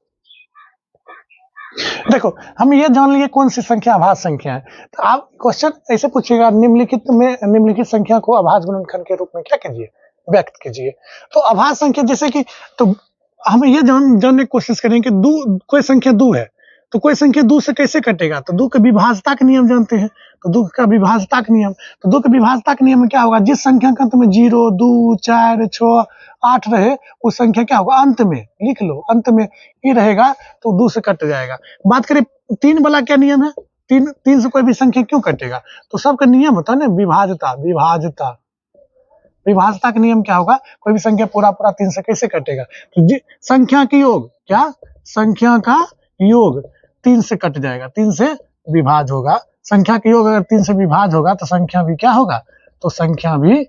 देखो हम ये जान लिए कौन सी संख्या अभाज्य संख्या है। तो आप क्वेश्चन ऐसे पूछेगा निम्नलिखित संख्या को अभाज्य गुणनखंड के रूप में क्या कीजिए, व्यक्त कीजिए। तो अभाज्य संख्या जैसे कि, तो हम ये जानने की कोशिश करेंगे कि कोई संख्या 2 है तो कोई संख्या 2 से कैसे कटेगा। तो 2 के विभाज्यता का नियम जानते हैं, तो 2 का विभाज्यता का नियम, तो 2 के विभाज्यता के नियम में क्या होगा, जिस संख्या का अंत में 0, 2, 4, 6, 8 रहे उस संख्या क्या होगा, अंत में लिख लो, अंत में ये रहेगा तो 2 से कट जाएगा। बात करें 3 वाला क्या नियम है, 3 से कोई भी संख्या क्यों कटेगा, तो सबका नियम होता है ना विभाज्यता का नियम क्या होगा, कोई भी संख्या पूरा 3 से कैसे कटेगा। तो संख्या की योग, क्या संख्या का योग 3 से कट जाएगा, 3 से विभाज्य होगा। संख्या का योग अगर 3 से विभाज्य होगा तो संख्या भी क्या होगा, तो संख्या भी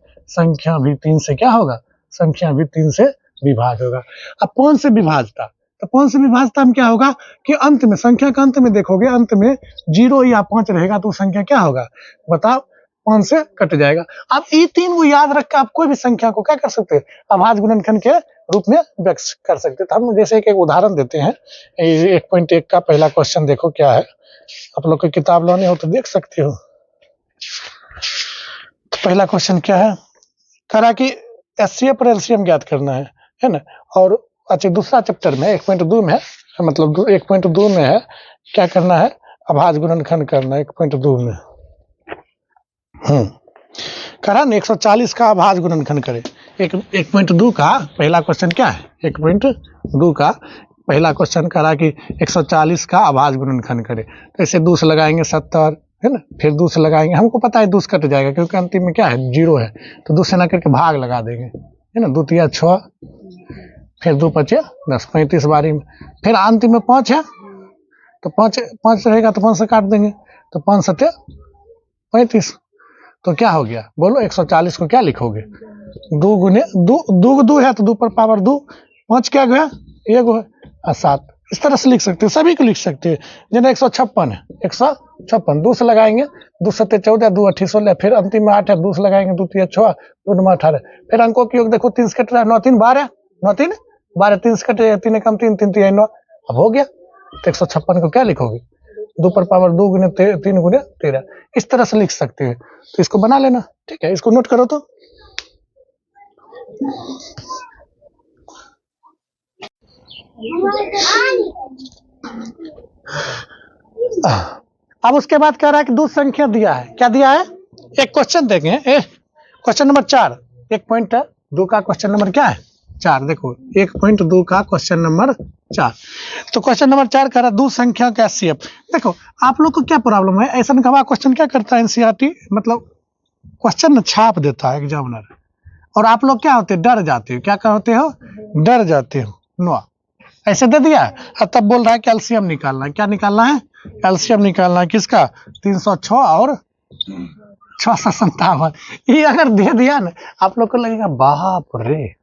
3 से क्या होगा, संख्या भी 3 से विभाज्य होगा। अब कौन से विभाज्यता, तो कौन से विभाज्यता में क्या होगा कि अंत में, संख्या का अंत में देखोगे, अंत में 0 या 5 रहेगा तो संख्या क्या होगा बताओ, 5 से कट जाएगा। अब ये 3 को याद रख के आप कोई भी संख्या को क्या कर सकते हैं, अभाज्य गुणनखंड के रूप में व्यक्त कर सकते हैं। तो हम जैसे एक उदाहरण देते हैं, 1.1 का पहला क्वेश्चन देखो क्या है, आप लोग को किताब लाने हो तो देख सकते हो। तो पहला क्वेश्चन क्या है, करा कि एचसीएफ और एलसीएम ज्ञात करना है ना। और अच्छा दूसरा चैप्टर में 1.2 में है, मतलब 1.2 में है, क्या करना है, अभाज्य गुणनखंड करना है 1.2 में। करा ना 140 का अभाज्य गुणनखंड करे। 1.2 का पहला क्वेश्चन क्या है, 1.2 का पहला क्वेश्चन करा कि 140 का अभाज्य गुणनखंड करे। तो ऐसे 2 से लगाएंगे 70 है ना, फिर 2 से लगाएंगे, हमको पता है 2 से कट जाएगा क्योंकि अंतिम में क्या है 0 है, तो 2 से ना करके भाग लगा देंगे है ना, 2 तिया 6, फिर 2 5 10, 35 बारी में, फिर अंतिम में 5 है तो 5 रहेगा तो 5 से काट देंगे, तो 5 7 35, तो क्या हो गया बोलो 140 को क्या लिखोगे, 2 गुने 2 है तो 2 पर पावर 2, 5 क्या गया 1 है और 7, इस तरह से लिख सकते हैं, सभी को लिख सकते हैं। जैसे 156 है, 156 2 से लगाएंगे, 2 7 14, 2 8 16, फिर अंतिम में 8 है, 2 से लगाएंगे 2 3 6, 2 9 18, फिर अंकों की योग देखो 3 से कट रहा है, 9 3 12, 9 3 12, 3 से कटे 3 कम 3 3 3 9, अब हो गया। तो 156 को क्या लिखोगे, 2 पर पावर 2 गुने 3 गुने 13, इस तरह से लिख सकते हैं। तो इसको बना लेना, ठीक है, इसको नोट करो। तो अब उसके बाद कह रहा है कि 2 संख्या दिया है, क्या दिया है, एक क्वेश्चन देखें, क्वेश्चन नंबर 4, 1.2 का क्वेश्चन नंबर क्या है 4, देखो 1.2 का क्वेश्चन नंबर 4। तो क्वेश्चन नंबर 4 कह रहा है 2 संख्या का एचसीएफ। देखो आप लोग को क्या प्रॉब्लम है, ऐसा कहा क्वेश्चन क्या करता है एनसीईआरटी, मतलब क्वेश्चन छाप देता है एग्जामिनर, और आप लोग क्या होते हैं, डर जाते हो, क्या होते हो, डर जाते हो। नो ऐसे दे दिया और तब बोल रहा है कैल्शियम निकालना है, क्या निकालना है, कैल्शियम निकालना है, किसका 306 और 657। ये अगर दे दिया ना आप लोग को लगेगा बाप रे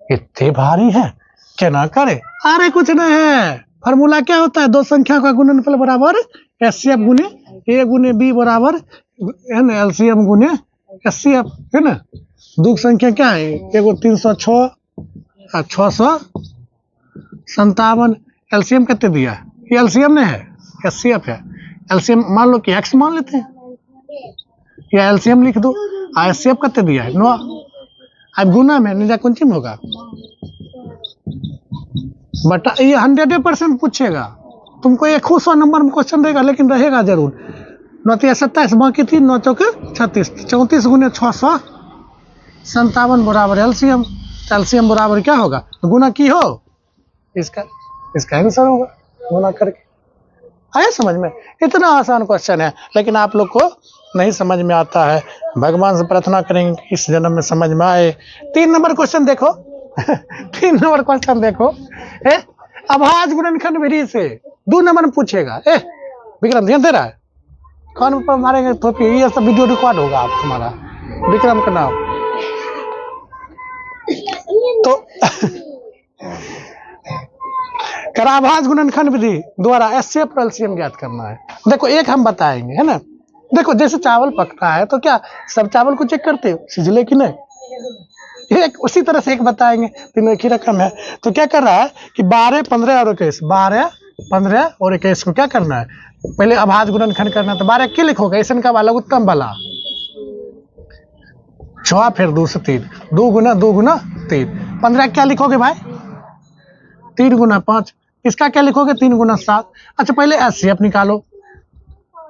इतने भारी है, क्या ना करे। अरे कुछ नहीं है, फॉर्मूला क्या होता है, 2 संख्या का गुणनफल बराबर एचसीएफ गुने ए गुने बी बराबर है ना एलसीएम गुने एचसीएफ, है ना। 2 संख्या क्या है, एगो 306 और 657, एलसीएम कितने दिया है, ये एलसीएम नहीं है एचसीएफ है। एलसीएम मान लो कि एक्स मान लेते हैं, या एलसीएम लिख दो, एचसीएफ कितने दिया है 9, अब गुना में निजा कुंची में होगा बटा, ये 100% पूछेगा तुमको, ये 100 नंबर में क्वेश्चन रहेगा लेकिन रहेगा जरूर। 9 3 27 बाकी 3 9 4 36, 34 गुने 657 बराबर एलसीएम, एलसीएम बराबर क्या होगा, गुना की हो, इसका आंसर होगा गुना करके। आया समझ में, इतना आसान क्वेश्चन है, लेकिन आप लोग को नहीं समझ में आता है। भगवान से प्रार्थना करेंगे कि इस जन्म में समझ में आए। 3 नंबर क्वेश्चन देखो 3 नंबर क्वेश्चन देखो, अभाज्य गुणनखंड विधि से 2 नंबर में पूछेगा। विक्रम ध्यान दे रहा है, कौन पर मारेंगे तो ये सब वीडियो रिकॉर्ड होगा आप तुम्हारा, विक्रम का नाम। तो कराभाज गुणनखंड विधि द्वारा एचसीएफ और एलसीएम ज्ञात करना है। देखो एक हम बताएंगे, है ना। देखो जैसे चावल पकता है तो क्या सब चावल को चेक करते हो सिजले कि नहीं, एक उसी तरह से एक बताएंगे, तीनों एक ही रकम है। तो क्या कर रहा है कि 12, 15 और 21, 12, 15 और 21 को क्या करना है, पहले अभाज्य गुणनखंड करना है। तो 12 क्या लिखोगे, ऐसा का वाला उत्तम वाला 6 फिर 2 से 3, 2 गुना 3। 15 क्या लिखोगे भाई, 3 गुना 5। इसका क्या लिखोगे, 3 गुना 7। अच्छा पहले एचसीएफ निकालो।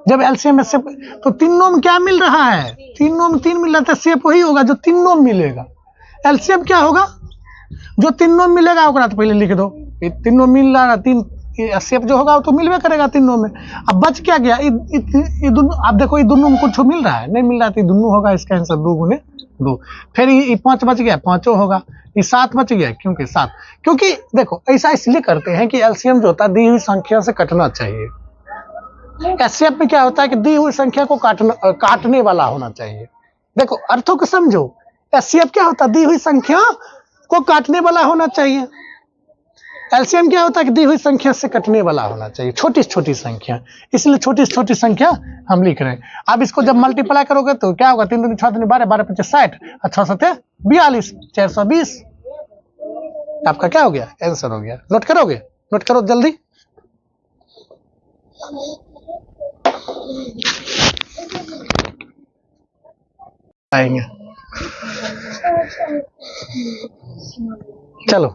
जब एलसीएम एचसीएफ तो तीनों में क्या मिल रहा है, तीनों में 3 मिल रहा है, एचसीएफ वही होगा जो तीनों में मिलेगा। एलसीएम क्या होगा, जो तीनों में मिलेगा ओकरा तो पहले लिख दो। तीनों मिल रहा है, 3 एचसीएफ जो होगा वो तो मिलवे करेगा तीनों में। अब बच क्या गया, ये दोनों। आप देखो ये दोनों में कुछ मिल रहा है, नहीं मिल रहा तो दोनों होगा, इसका आंसर 2 गुने 2। फिर ये 5 बच गया, 5 होगा। ये 7 बच गया, क्योंकि 7, क्योंकि देखो ऐसा इसलिए करते हैं कि एलसीएम जो होता है दी हुई संख्या से कटना चाहिए। एचसीएफ में क्या होता है कि दी हुई संख्या को काटने वाला होना चाहिए। देखो अर्थों को समझो, एचसीएफ क्या होता है, दी हुई संख्या को काटने वाला होना चाहिए। एलसीएम क्या होता है कि दी हुई संख्या से कटने वाला होना चाहिए, छोटी से छोटी संख्या। इसलिए छोटी से छोटी संख्या हम लिख रहे हैं। अब इसको जब मल्टीप्लाई करोगे तो क्या होगा, 3 दूनी 6 दूनी 12, 12 पच्चीस 60 और 6 सत्ते 42, 420। आपका क्या हो गया, आंसर हो गया। नोट करोगे, नोट करो जल्दी। आएंगे चलो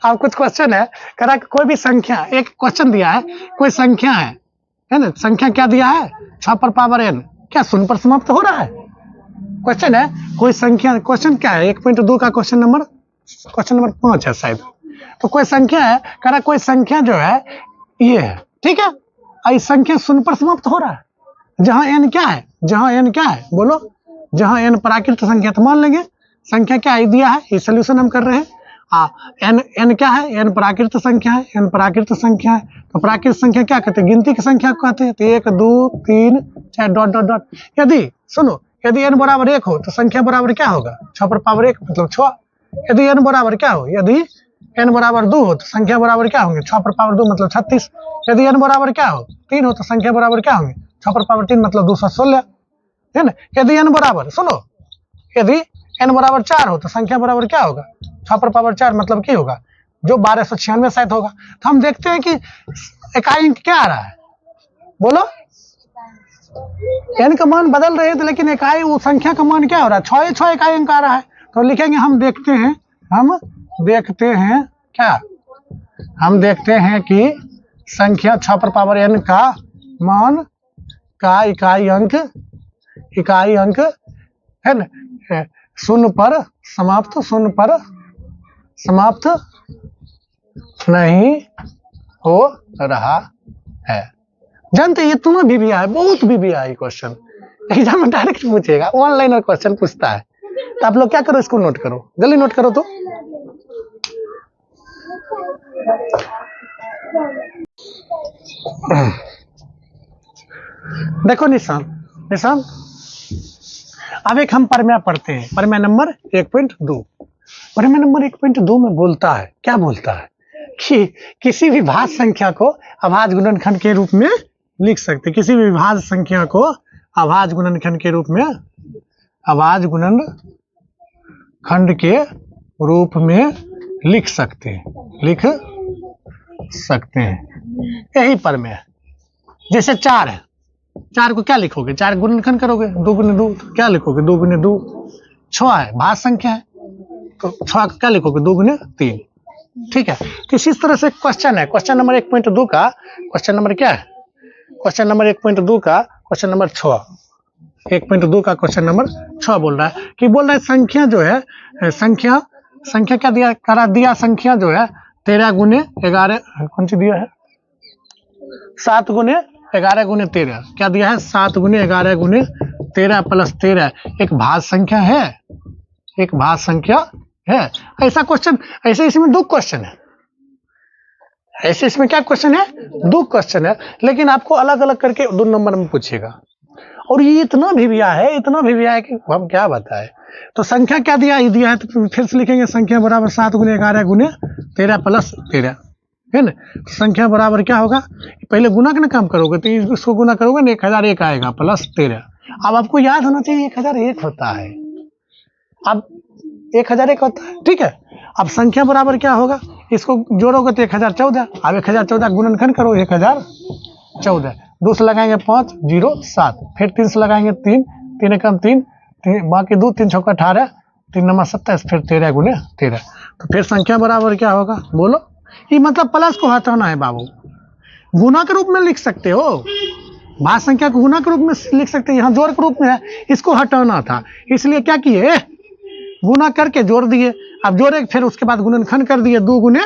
अब कुछ क्वेश्चन है, करा कोई भी संख्या, एक क्वेश्चन दिया है, कोई संख्या है ना, संख्या क्या दिया है, 6 पर पावर n, क्या शून्य पर समाप्त हो रहा है। क्वेश्चन है कोई संख्या, क्वेश्चन क्या है 1.2 का क्वेश्चन नंबर 5 है शायद। तो कोई संख्या है, करा कोई संख्या जो है ये है, ठीक है, इस संख्या शून्य पर समाप्त हो रहा है। जहां n क्या है, जहां n क्या है बोलो, जहां n प्राकृत संख्या, तो मान लेंगे संख्या क्या है दिया है, ये सोल्यूशन हम कर रहे हैं। n क्या है, n प्राकृत संख्या है, n प्राकृत संख्या है। तो प्राकृत संख्या क्या कहते हैं, गिनती की संख्या को कहते हैं। तो 1 2 3 4 डॉट डॉट डॉट। यदि सुनो, यदि n बराबर 1 हो तो संख्या बराबर क्या होगा, 6 पर पावर 1 मतलब 6। यदि n बराबर क्या हो, यदि n बराबर 2 हो तो संख्या बराबर क्या होंगे, 6 पर पावर 2 मतलब 36। यदि n बराबर क्या हो 3 हो तो संख्या बराबर क्या होंगे, 6 पर पावर 3 मतलब 216, है ना। यदि n बराबर, सुनो, यदि n बराबर 4 हो तो संख्या बराबर क्या होगा, 6 पर पावर 4 मतलब क्या होगा, जो 1296 शायद होगा। तो हम देखते हैं कि इकाई अंक क्या आ रहा है, बोलो। n का मान बदल रहे थे लेकिन इकाई वो संख्या का मान क्या हो रहा है, 6 इकाई अंक आ रहा है। तो लिखेंगे, हम देखते हैं क्या, हम देखते हैं कि संख्या 6 पर पावर n का मान का इकाई अंक है ना, 0 पर समाप्त नहीं हो रहा है। जानते ये तुम्हें भी आया, बहुत भी आया क्वेश्चन, एग्जाम में डायरेक्ट पूछेगा, ऑनलाइन और क्वेश्चन पूछता है। तो आप लोग क्या करो, इसको नोट करो, जल्दी नोट करो। तो देखो निशान अब एक हम परम्या पढ़ते हैं, परम्या नंबर 1.2। परम्या नंबर 1.2 में बोलता है, क्या बोलता है कि किसी भी भाज्य संख्या को अभाज्य गुणनखंड के रूप में लिख सकते, किसी भी भाज्य संख्या को अभाज्य गुणनखंड के रूप में, अभाज्य गुणनखंड के रूप में लिख सकते हैं। यही परम्या है। जैसे 4 है, 4 को क्या लिखोगे, 4 गुणनखंड करोगे, 2 गुने 2 क्या लिखोगे, 2 गुने 2। 6 है, भाज्य संख्या है, तो 6 को क्या लिखोगे, 2 गुने 3। ठीक है। तो इसी तरह से क्वेश्चन है, क्वेश्चन नंबर 1.2 का क्वेश्चन नंबर क्या है, क्वेश्चन नंबर 1.2 का क्वेश्चन नंबर 6, 1.2 का क्वेश्चन नंबर 6 बोल रहा है कि संख्या जो है, संख्या क्या दिया, करा दिया संख्या जो है 13 गुने 11, कौन सी दिया है, 7 गुने 11 गुने 13, क्या दिया है, 7 गुने 11 गुने 13 प्लस 13 एक भाज्य संख्या है, एक भाज्य संख्या है। ऐसा क्वेश्चन, ऐसे इसमें 2 क्वेश्चन है, ऐसे इसमें क्या क्वेश्चन है, 2 क्वेश्चन है, लेकिन आपको अलग अलग करके 2 नंबर में पूछेगा। और ये इतना भी है कि हम क्या बताएं। तो संख्या क्या दिया, ही दिया है, तो फिर से लिखेंगे संख्या बराबर 7 गुने 11 गुने 13 प्लस 13, है ना। तो संख्या बराबर क्या होगा, पहले गुना का ना काम करोगे तो इसको गुना करोगे ना 1001 आएगा प्लस 13। अब आपको याद होना चाहिए 1001 होता है, अब 1001 होता है, ठीक है। अब संख्या बराबर क्या होगा, इसको जोड़ोगे तो 1014। अब 1014 गुणनखंड करो 1014, 2 से लगाएंगे 5 0 7, फिर 3 से लगाएंगे 3 3 एकम 3, बाकी 2 3 छक्का 18, 3 नंबर 27, फिर 13 गुने 13। तो फिर संख्या बराबर क्या होगा बोलो, ये मतलब प्लस को हटाना है बाबू, गुना के रूप में लिख सकते हो, भाज्य संख्या को गुना के रूप में लिख सकते हैं, यहाँ जोड़ के रूप में है, इसको हटाना था, इसलिए क्या किए, गुना करके जोड़ दिए। अब जोड़े फिर उसके बाद गुणनखंड कर दिए, 2 गुने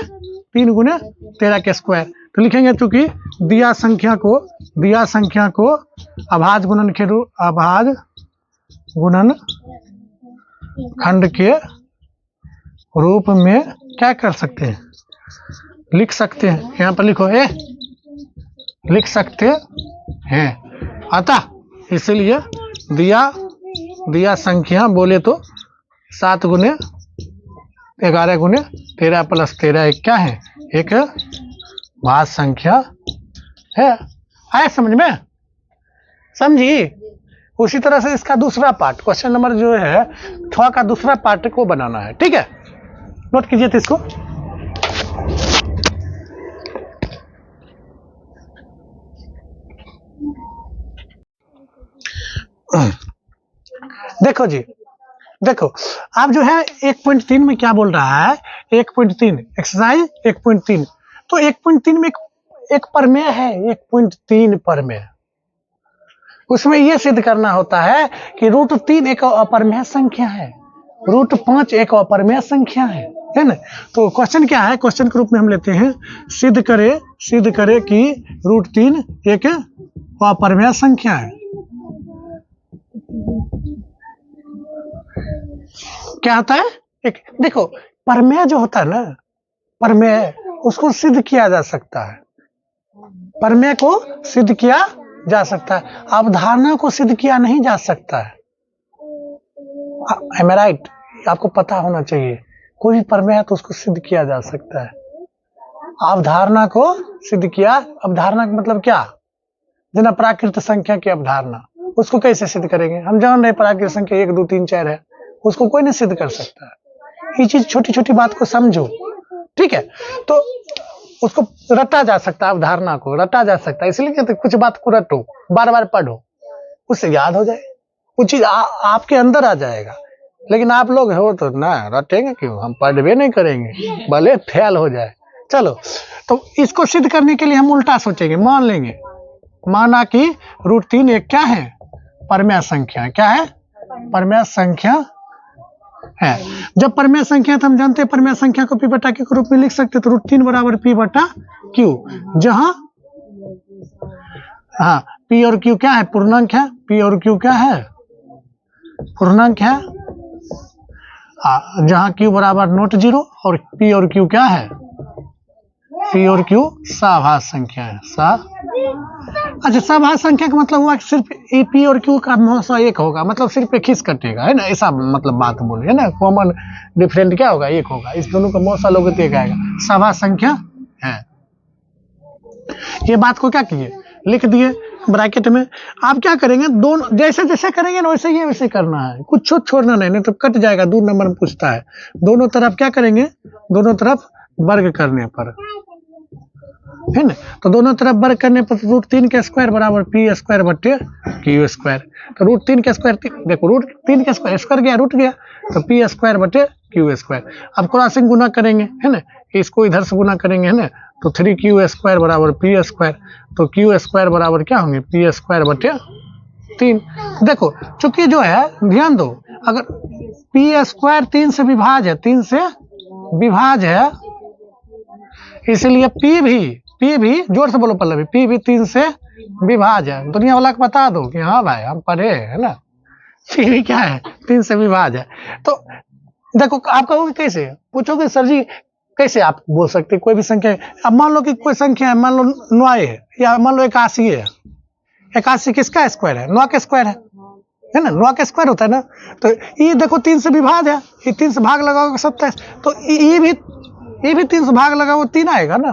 3 गुने 13 के स्क्वायर। तो लिखेंगे चूंकि दिया संख्या को अभाज्य गुणन के रूप, अभाज्य गुणन खंड के रूप में क्या कर सकते हैं, लिख सकते हैं। यहाँ पर लिखो लिख सकते हैं, अतः इसलिए दिया संख्या बोले तो 7 गुने 11 गुने 13 प्लस 13 एक क्या है, एक भाज्य संख्या है। आया समझ में, समझी। उसी तरह से इसका दूसरा पार्ट, क्वेश्चन नंबर जो है 6 का दूसरा पार्ट को बनाना है, ठीक है, नोट कीजिए तो इसको। देखो जी, देखो आप जो है 1.3 में क्या बोल रहा है, 1.3 एक्सरसाइज 1.3, तो 1.3 में एक प्रमेय है, 1.3 प्रमेय, उसमें यह सिद्ध करना होता है कि √3 एक अपरमेय संख्या है, √5 एक अपरमेय संख्या है ना। तो क्वेश्चन क्या है, क्वेश्चन के रूप में हम लेते हैं, सिद्ध करे कि √3 एक अपरमेय संख्या है। क्या होता है, एक देखो प्रमेय जो होता है ना, प्रमेय उसको सिद्ध किया जा सकता है, प्रमेय को सिद्ध किया जा सकता है, अवधारणा को सिद्ध किया नहीं जा सकता है। Am I right? आपको पता होना चाहिए, कोई भी प्रमेय है तो उसको सिद्ध किया जा सकता है, अवधारणा को सिद्ध किया, अवधारणा का मतलब क्या, जना प्राकृत संख्या की अवधारणा, उसको कैसे सिद्ध करेंगे, हम जान रहे प्राकृत संख्या 1 2 3 4 है, उसको कोई नहीं सिद्ध कर सकता है। ये चीज छोटी छोटी बात को समझो, ठीक है। तो उसको रटा जा सकता है, अवधारणा को रटा जा सकता है, इसलिए कहते कुछ बात को रटो, बार बार पढ़ो, उससे याद हो जाए, वो चीज आपके अंदर आ जाएगा। लेकिन आप लोग हो तो ना रटेंगे क्यों, हम पढ़वे नहीं करेंगे, भले फेल हो जाए। चलो, तो इसको सिद्ध करने के लिए हम उल्टा सोचेंगे, मान लेंगे, माना कि √3 एक क्या है, प्रमेय संख्या, क्या है, प्रमेय संख्या है। जब प्रमेय संख्या तो हम जानते हैं प्रमेय संख्या को P बटा Q के रूप में लिख सकते, तो √3 बराबर P बटा Q, जहां हाँ P और Q क्या है, पूर्णांक है, P और Q क्या है, पूर्णांक है, जहां Q बराबर नॉट 0 और P और Q क्या है, P और Q सभाज्य संख्या है, अच्छा सभाज्य संख्या का मतलब हुआ कि सिर्फ P और Q का मौसा एक होगा, मतलब सिर्फ एक ही कटेगा, है ना, ऐसा मतलब बात बोले, है ना, कॉमन डिफरेंट क्या होगा, एक होगा, इस दोनों का मौसा लोगे तो एक आएगा, सभाज्य संख्या है। ये बात को क्या किए, लिख दिए ब्रैकेट में। आप क्या करेंगे, दोनों जैसे जैसे करेंगे ना वैसे ही वैसे करना है, कुछ छोड़ना नहीं तो कट जाएगा, 2 नंबर में पूछता है। दोनों तरफ क्या करेंगे, दोनों तरफ वर्ग करने पर, है ना, तो दोनों तरफ वर्ग करने पर √3 के स्क्वायर बराबर P स्क्वायर बटे Q स्क्वायर, तो √3 के स्क्वायर, देखो √3 के स्क्वायर गया, रूट गया, तो P स्क्वायर बटे Q स्क्वायर। अब क्रॉसिंग गुना करेंगे, है ना, इसको इधर से गुना करेंगे, है ना, तो 3Q स्क्वायर बराबर P स्क्वायर, तो Q स्क्वायर बराबर क्या होंगे, P स्क्वायर बटे 3। देखो चूंकि जो है, ध्यान दो, अगर P स्क्वायर 3 से विभाज्य है, 3 से विभाज्य है, इसलिए P भी जोर से बोलो पल्लवी, P भी 3 से विभाज्य है। दुनिया वाला को बता दो कि हाँ भाई हम पढ़े, है ना, P भी क्या है, 3 से विभाज्य है। तो देखो आप कहोगे कैसे, पूछोगे सर जी कैसे आप बोल सकते कोई भी संख्या, अब मान लो कि कोई संख्या है, मान लो 9 है, या मान लो 81 है, 81 किसका स्क्वायर है, 9 का स्क्वायर है, है ना, 9 का स्क्वायर होता है ना। तो ये देखो 3 से विभाज्य है, ये 3 से भाग लगाओगे 27, तो ये भी 3 से भाग लगाओ 3 आएगा ना।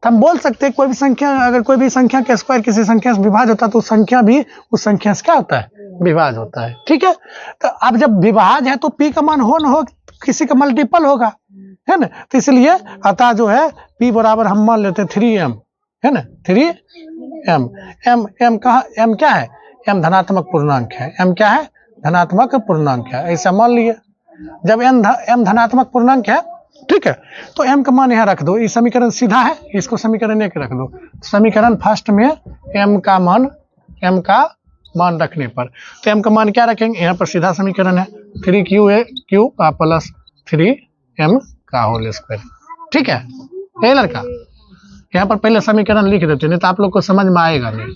तो हम बोल सकते हैं कोई भी संख्या, अगर कोई भी संख्या का स्क्वायर किसी संख्या से विभाज्य होता है तो संख्या भी उस संख्या से क्या होता है, विभाज्य होता है। ठीक है, तो अब जब विभाज्य है तो p का मान हो न हो किसी का मल्टीपल होगा, है ना। तो इसलिए अतः जो है p बराबर हम मान लेते हैं 3m, है ना, 3m। m कहाँ, m क्या है, m धनात्मक पूर्णांक है, m क्या है, धनात्मक पूर्णांक है, ऐसा मान लिए। जब m धनात्मक पूर्णांक है, ठीक है, तो m का मान यहाँ रख दो, ये समीकरण सीधा है, इसको समीकरण 1 रख दो। समीकरण फर्स्ट में m का मान रखने पर, तो m का मान क्या रखेंगे, यहाँ पर सीधा समीकरण है 3q प्लस 3m का होल स्क्वायर। ठीक है, ये लड़का यहाँ पर पहले समीकरण लिख देते, नहीं तो आप लोग को समझ में आएगा नहीं।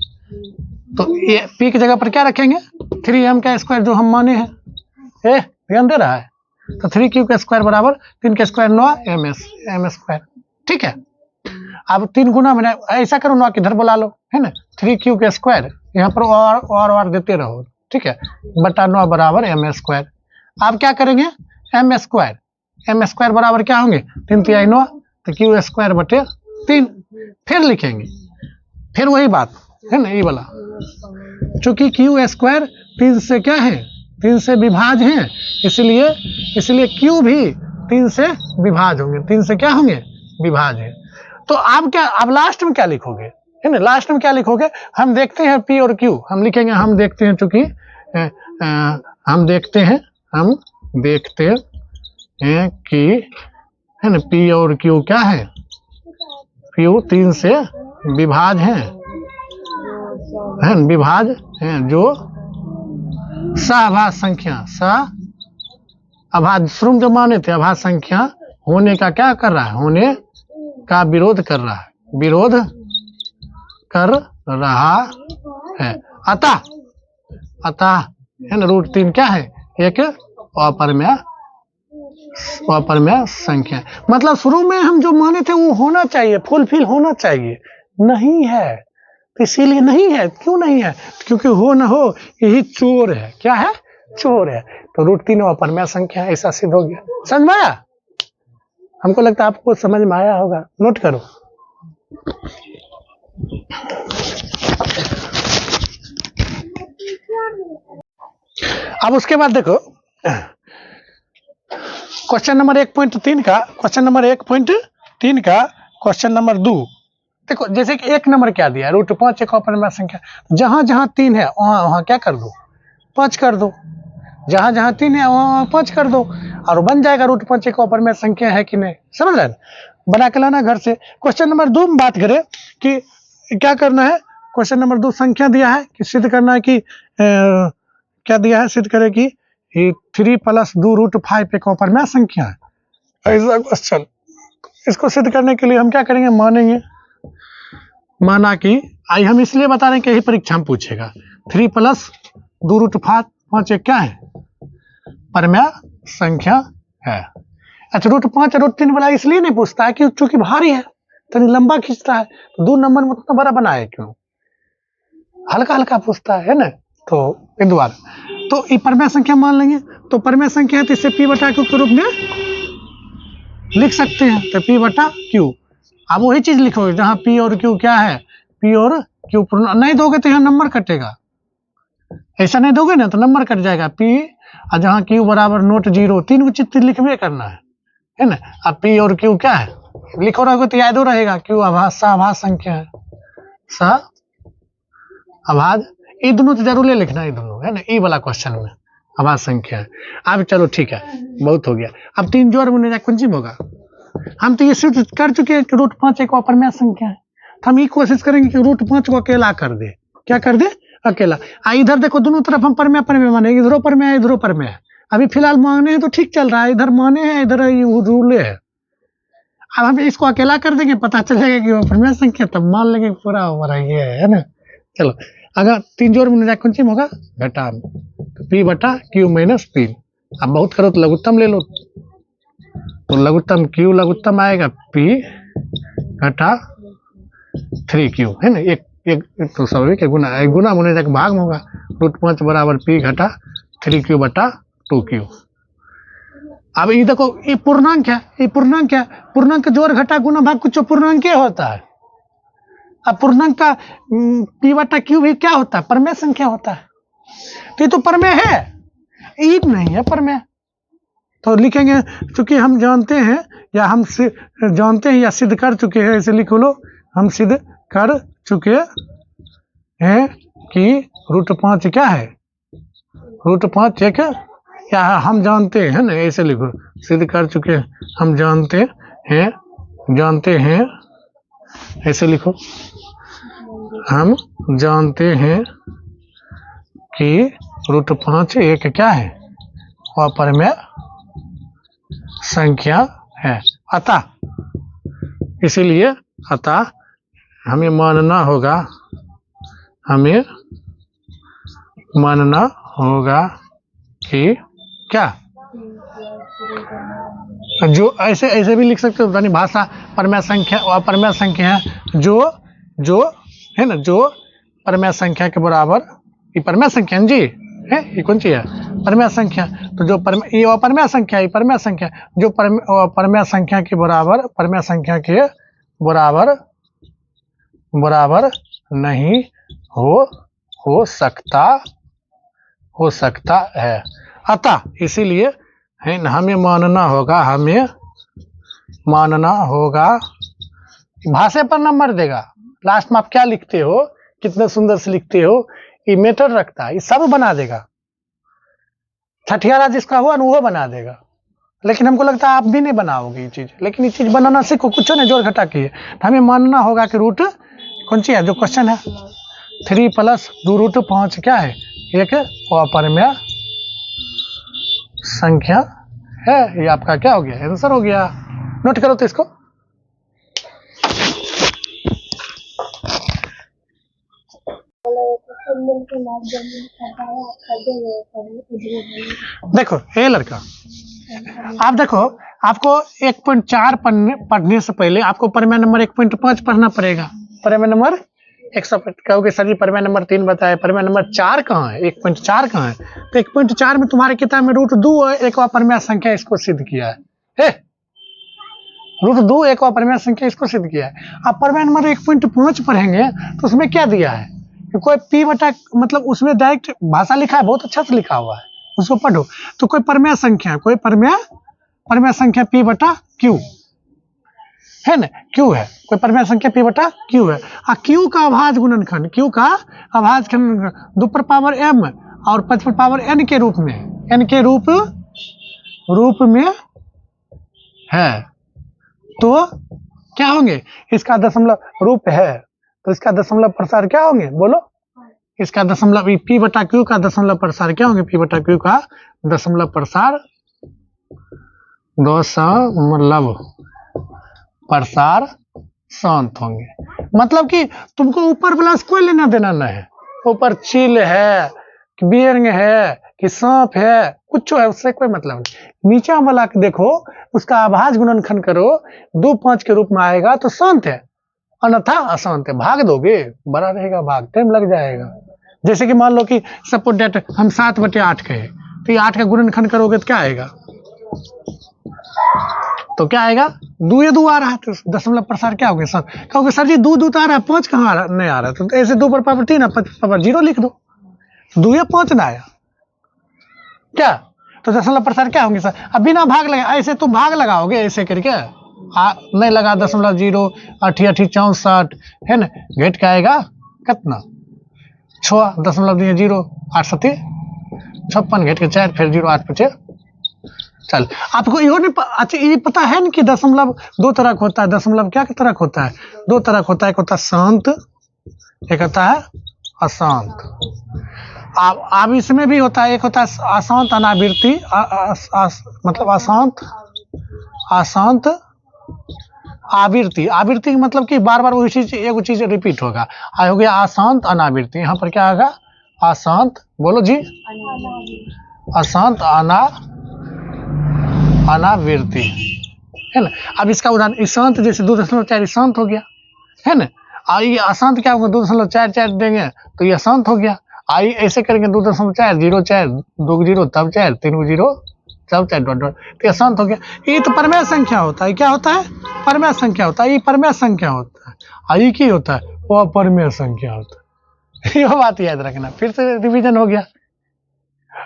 तो ये p की जगह पर क्या रखेंगे, 3m का स्क्वायर जो हम माने हैं, ध्यान दे रहा है। तो 3q का स्क्वायर बराबर 3 का स्क्वायर 9 m स्क्वायर। ठीक है, अब 3 गुना में ऐसा करो, 9 किधर बुला लो, है ना, 3q का स्क्वायर यहाँ पर और देते रहो। ठीक है, बटा 9 बराबर m स्क्वायर। आप क्या करेंगे, m स्क्वायर बराबर क्या होंगे, 3 तिहाई 9, तो q स्क्वायर बटे 3 फिर लिखेंगे, फिर वही बात है ना, ये वाला, चूंकि q स्क्वायर 3 से क्या है, 3 से विभाज्य है, इसलिए q भी 3 से विभाज्य होंगे, 3 से क्या होंगे, विभाज्य है। तो आप क्या, अब लास्ट में क्या लिखोगे, है ना, लास्ट में क्या लिखोगे, हम देखते हैं p और q, हम लिखेंगे, हम देखते हैं, चूंकि हम देखते हैं कि, है ना, p और q क्या है, q 3 से विभाज्य है, विभाज्य है, जो सह अभाज्य शुरू में जो माने थे अभाज्य संख्या होने का क्या कर रहा है, होने का विरोध कर रहा है। अतः है ना, √3 क्या है, एक अपरिमेय संख्या। मतलब शुरू में हम जो माने थे वो होना चाहिए, फुलफिल होना चाहिए, नहीं है, तो इसीलिए नहीं है। क्यों नहीं है, क्योंकि हो ना हो यही चोर है, क्या है, चोर है। तो √3 अपरिमेय संख्या, ऐसा सिद्ध हो गया। समझ में आया, हमको लगता है आपको समझ में आया होगा, नोट करो। अब उसके बाद देखो क्वेश्चन नंबर 1.3 का, क्वेश्चन नंबर 1.3 का क्वेश्चन नंबर 2 देखो, जैसे कि 1 नंबर क्या दिया है, √5 एक अपरिमेय संख्या, जहां जहां 3 है वहां क्या कर दो, 5 कर दो, जहां जहां 3 है वहां 5 कर दो, और बन जाएगा √5 एक अपरिमेय संख्या है कि नहीं। समझ रहे हैं, बना के लाना घर से। क्वेश्चन नंबर 2 में बात करें कि क्या करना है, क्वेश्चन नंबर 2 संख्या दिया है कि सिद्ध करना है कि क्या दिया है, सिद्ध करे कि 3 + 2 √5 एक अपरिमेय संख्या है, ऐसा क्वेश्चन। इसको सिद्ध करने के लिए हम क्या करेंगे, मानेंगे, माना कि आई हम इसलिए बता रहे हैं कि यही परीक्षा में पूछेगा, 3 + 2 √5 एक क्या है, परिमेय संख्या है। अच्छा, √5 √3 वाला इसलिए नहीं पूछता है कि चूंकि भारी है, तो लंबा खींचता है, तो 2 नंबर में उतना बड़ा बनाए क्यों, हल्का हल्का पूछता है ना। तो इन द्वारा तो ये परिमेय संख्या मान लेंगे, तो परिमेय संख्या है तो इसे p बटा q के रूप में लिख सकते हैं, तो p बटा q। अब वही चीज लिखोगे जहां p और q क्या है, p और q नहीं दोगे तो यहाँ नंबर कटेगा, ऐसा नहीं दोगे ना तो नंबर कट जाएगा, p और जहां q बराबर नोट 0, 3 उचित लिखवे करना है ना। अब p और q क्या है, लिखो रहोगे तो याद हो रहेगा, q अभाज्य संख्या है, अभाज्य, ये दोनों तो जरूर लिखना है, ये दोनों है ना, ये वाला क्वेश्चन में अभाज्य संख्या है। अब चलो ठीक है, बहुत हो गया। अब 3 जोड़ में कुंजिम होगा, हम तो ये सिद्ध कर चुके हैं कि √5 एक अपरिमेय संख्या है, तो हम ये कोशिश करेंगे कि √5 को अकेला कर दे, क्या कर दे, अकेला। इधर देखो दोनों तरफ हम परिमेय मानेंगे, इधरों परिमेय इधरों परिमेय, अभी फिलहाल माने हैं तो ठीक चल रहा है, इधर माने हैं इधर रूले है। अब हम इसको अकेला कर देंगे, पता चलेगा कि वो परिमेय संख्या, तब मान लेंगे पूरा हो रहा है ना। चलो, अगर 3 जोड़ में कुंजिम होगा घटा, तो p बटा q - 3। अब बहुत करो तो लघुत्तम ले लो, तो लघुत्तम q लघुत्तम आएगा p घटा 3q, है ना, एक तो स्वाभाविक है, गुना, एक गुना होने जाकर भाग में होगा, √5 बराबर P घटा 3Q बटा 2Q। अब ये देखो, ये पूर्णांक है, ये पूर्णांक है, पूर्णांक जोड़ घटा गुना भाग कुछ पूर्णांक होता है। अब पूर्णांक का P बटा Q भी क्या होता है? परमेय संख्या होता है। तो ये तो परमेय है, ये नहीं है परमेय। तो लिखेंगे, चूंकि हम जानते हैं या हम जानते हैं या सिद्ध कर चुके हैं, ऐसे लिख लो, हम सिद्ध कर चुके हैं कि √5 क्या है? √5 एक, या हम जानते हैं ना, ऐसे लिखो, सिद्ध कर चुके हैं, हम जानते हैं, ऐसे लिखो, हम जानते हैं कि √5 एक क्या है? अपरमेय संख्या है। अतः इसीलिए अतः हमें मानना होगा कि क्या, जो ऐसे भी लिख सकते हो, यानी भाषा परमेय संख्या और अपरमेय संख्या है, जो है ना, जो परमेय संख्या के बराबर, ये परमेय संख्या जी है, ये कौन सी है? परमेय संख्या। तो जो ये अपरमेय संख्या, ये परमेय संख्या, जो परमेय संख्या के बराबर, परमेय संख्या के बराबर नहीं हो सकता है। अतः इसीलिए है ना, हमें मानना होगा, भाषा पर नंबर देगा। लास्ट में आप क्या लिखते हो, कितने सुंदर से लिखते हो, ये मैटर रखता है, ये सब बना देगा। छठियारा जिसका हुआ ना वो बना देगा, लेकिन हमको लगता है आप भी नहीं बनाओगे ये चीज, लेकिन ये चीज बनाना सीखो, कुछ नहीं जोड़ घटा किए। हमें मानना होगा कि रूट कौन सी है, जो क्वेश्चन है 3 + 2√5 क्या है? एक अपरमेय संख्या है। ये आपका क्या हो गया? आंसर हो गया। नोट करो तो इसको। देखो ये लड़का, आप देखो, आपको 1.4 पढ़ने से पहले आपको परमेय नंबर 1.5 पढ़ना पड़ेगा। परमेय नंबर 100 कहोगे सर जी परमेय नंबर 3 बताए, परमेय नंबर 4 कहाँ है? 1.4 कहाँ है? तो 1.4 में तुम्हारे किताब में √2 एक अपरमेय संख्या, इसको सिद्ध किया है। √2 एक अपरमेय संख्या, इसको सिद्ध किया है। अब परमेय नंबर 1.5 पढ़ेंगे तो उसमें क्या दिया है? कोई P बटा, मतलब उसमें डायरेक्ट भाषा लिखा है, बहुत अच्छा से लिखा हुआ है, उसको पढ़ो। तो कोई परमेय संख्या, कोई परमेय संख्या P बटा Q है ना, Q है, कोई परमेय संख्या P बटा Q है। Q का अभाज्य गुणनखंड, Q का अभाज्य गुणनखंड 2m और 5n के रूप में, n के रूप में है। तो क्या होंगे? इसका दशमलव रूप है, तो इसका दशमलव प्रसार क्या होंगे? बोलो। इसका दशमलव P बटा Q का दशमलव प्रसार क्या होंगे? P बटा Q का दशमलव प्रसार शांत होंगे। मतलब कि तुमको ऊपर वाला से कोई लेना देना नहीं है, ऊपर चील है कि बियरिंग है कि सांप है, कुछ है, उससे कोई मतलब नहीं। नीचे वाला देखो, उसका अभाज्य गुणनखंड करो, 2 5 के रूप में आएगा तो शांत है, अन्यथा अशांत है। भाग दोगे बड़ा रहेगा, भाग टाइम लग जाएगा। जैसे कि मान लो कि सपोज डेट हम 7/8 कहे, तो ये 8 का गुणनखंड करोगे तो क्या आएगा? तो क्या आएगा? 2 आ रहा है, तो दशमलव प्रसार क्या होगा? सर कहोगे सर जी 2 तो आ रहा है, 5 कहाँ आ रहा? नहीं आ रहा, तो ऐसे 2 पर पावर 3 5 पर 0 लिख दो, 2 या 5 ना आया क्या? तो दशमलव प्रसार क्या होंगे सर? अब बिना भाग लगा, ऐसे तो भाग लगाओगे ऐसे करके, नहीं लगा 0.0 8 8 64 है ना, घट के आएगा कितना? 6.0 8 7 56 घट के 4 फिर 0 8 5 चल। आपको ये नहीं अच्छा ये पता है ना कि दशमलव 2 तरह का होता है। दशमलव क्या तरह का होता है? 2 तरह का होता है, एक होता है शांत, एक होता है अशांत। अब इसमें भी होता है, एक होता है अशांत अनावृत्ति, मतलब अशांत आवृत्ति। आवृत्ति मतलब कि बार बार वही चीज, एक चीज रिपीट होगा। हो गया अशांत अनावृत्ति। यहाँ पर क्या होगा? अशांत, बोलो जी, अशांत अनावृत्ति है ना। अब इसका उदाहरण शांत, जैसे 2.4 शांत हो गया है ना, और ये अशांत क्या होगा? 2.44 देंगे तो ये अशांत हो गया। आई ऐसे करेंगे 2.4 0 4 2 0 तब 4 3 0 तब 4 डॉट डॉट, तो ये शांत हो गया। ये तो परमेय संख्या होता है। क्या होता है? परमेय संख्या होता है। ये परमेय संख्या होता है। आई की होता है वो अपरमेय संख्या होता है। ये बात याद रखना, फिर से रिवीजन हो गया।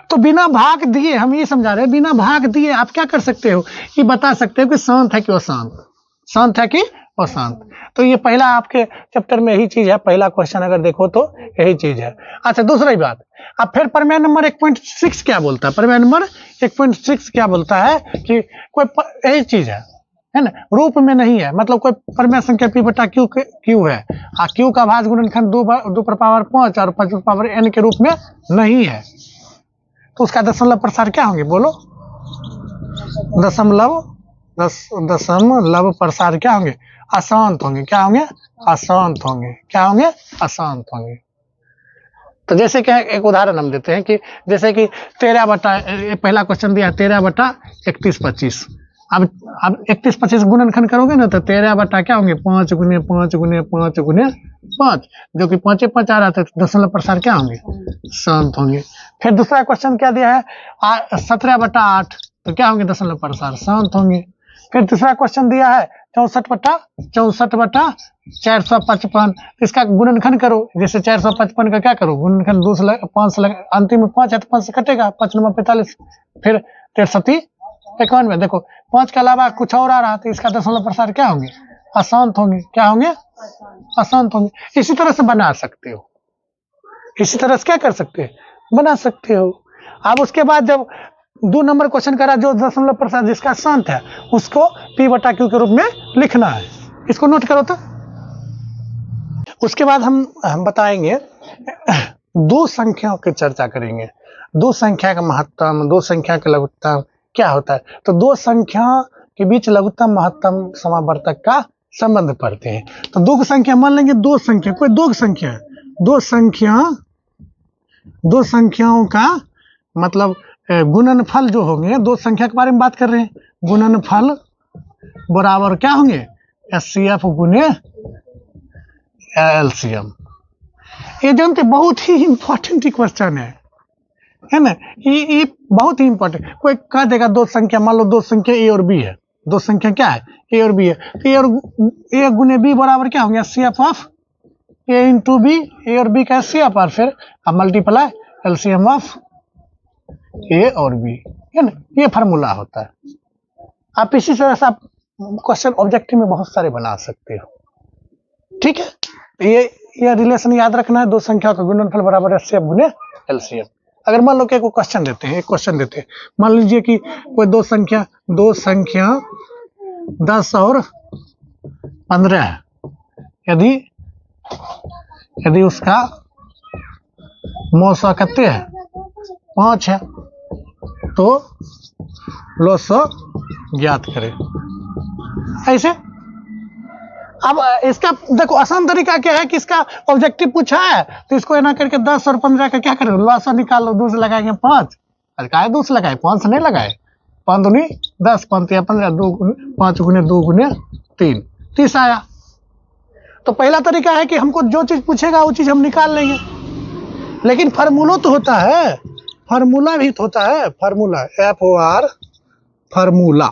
तो बिना भाग दिए हम ये समझा रहे हैं, बिना भाग दिए आप क्या कर सकते हो, ये बता सकते हो कि शांत है कि अशांत, शांत है कि अशांत। तो ये पहला आपके चैप्टर में यही चीज है, पहला क्वेश्चन अगर देखो तो यही चीज है। अच्छा, दूसरी बात, अब फिर प्रमेय नंबर 1.6 क्या बोलता है? प्रमेय नंबर 1.6 क्या बोलता है कि कोई यही चीज है ना, रूप में नहीं है, मतलब कोई प्रमेय संख्या p बटा क्यू है, क्यू का भाज्य गुणनखंड 2 पर पावर 5 और 5 पावर n के रूप में नहीं है, तो उसका दशमलव प्रसार क्या होंगे? बोलो, दशमलव प्रसार क्या होंगे? अशांत होंगे। क्या होंगे? अशांत होंगे। क्या होंगे? अशांत होंगे। तो जैसे कि एक उदाहरण हम देते हैं कि जैसे कि 13 बटा, पहला क्वेश्चन दिया 13 बटा 31/25। अब 31/25 गुणनखंड करोगे ना तो 13 बटा क्या होंगे? 5 गुने 5 गुने 5 गुने 5, जो कि 5 5 आ रहा था, दशमलव प्रसार क्या होंगे? शांत होंगे। फिर दूसरा क्वेश्चन क्या दिया है? 17 बटा 8, तो क्या होंगे? दशमलव प्रसार शांत होंगे। फिर तीसरा क्वेश्चन दिया है 64 बटा 455, इसका गुणनखंड करो। जैसे 455 का क्या करो? गुणनखंड 2 से 5 से अंतिम में 5 है तो 5 से कटेगा, 5 9 45, फिर 63 51। देखो 5 के अलावा कुछ और आ रहा, तो इसका दशमलव प्रसार क्या होंगे? अशांत होंगे। क्या होंगे? अशांत होंगे। इसी तरह से बना सकते हो, इसी तरह से क्या कर सकते हैं? बना सकते हो। अब उसके बाद जब 2 नंबर क्वेश्चन करा, जो दशमलव प्रसार जिसका शांत है उसको p बटा q के रूप में लिखना है। इसको नोट करो। तो उसके बाद हम बताएंगे, दो संख्याओं की चर्चा करेंगे। दो संख्या का महत्तम, दो संख्या का लघुत्तम क्या होता है। तो दो संख्या के बीच लघुत्तम महत्तम समावर्तक का संबंध पढ़ते हैं। तो दो संख्या मान लेंगे, दो संख्या, कोई दो संख्या है, दो संख्याओं का मतलब गुणनफल जो होंगे, दो संख्या के बारे में बात कर रहे हैं। गुणनफल बराबर क्या होंगे? HCF गुने LCM। ये जानते बहुत ही इंपॉर्टेंट क्वेश्चन है ना, ये बहुत ही इंपॉर्टेंट। कोई कह देगा दो संख्या, मान लो दो संख्या A और B है, दो संख्या क्या है? A और B है, तो A गुने B बराबर क्या होंगे? HCF of A into B, A और B का HCF, और फिर अब मल्टीप्लाई LCM ऑफ A और B, है ना। ये फार्मूला होता है। आप इसी तरह से आप क्वेश्चन ऑब्जेक्टिव में बहुत सारे बना सकते हो, ठीक है। ये रिलेशन याद रखना है, दो संख्या का गुणनफल बराबर HCF गुने LCM। अगर मान लो कि एक क्वेश्चन देते हैं, मान लीजिए कि कोई दो संख्या 10 और 15 है। यदि उसका मौसा कितने है? 5 है, तो लॉसो ज्ञात करें। ऐसे अब इसका देखो आसान तरीका क्या है कि इसका ऑब्जेक्टिव पूछा है, तो इसको ना करके 10 और 15 का क्या करें? लॉसो निकालो। 2 से लगाएंगे 5, अरे क्या है 2 से लगाए, 5 से नहीं लगाए। 5 दूनी 10, 5 या 15, 5 गुने 2 गुने 3, 30 आया। तो पहला तरीका है कि हमको जो चीज पूछेगा वो चीज हम निकाल लेंगे, लेकिन फार्मूला तो होता है, फार्मूला भी तो होता है, फार्मूला FOR फार्मूला,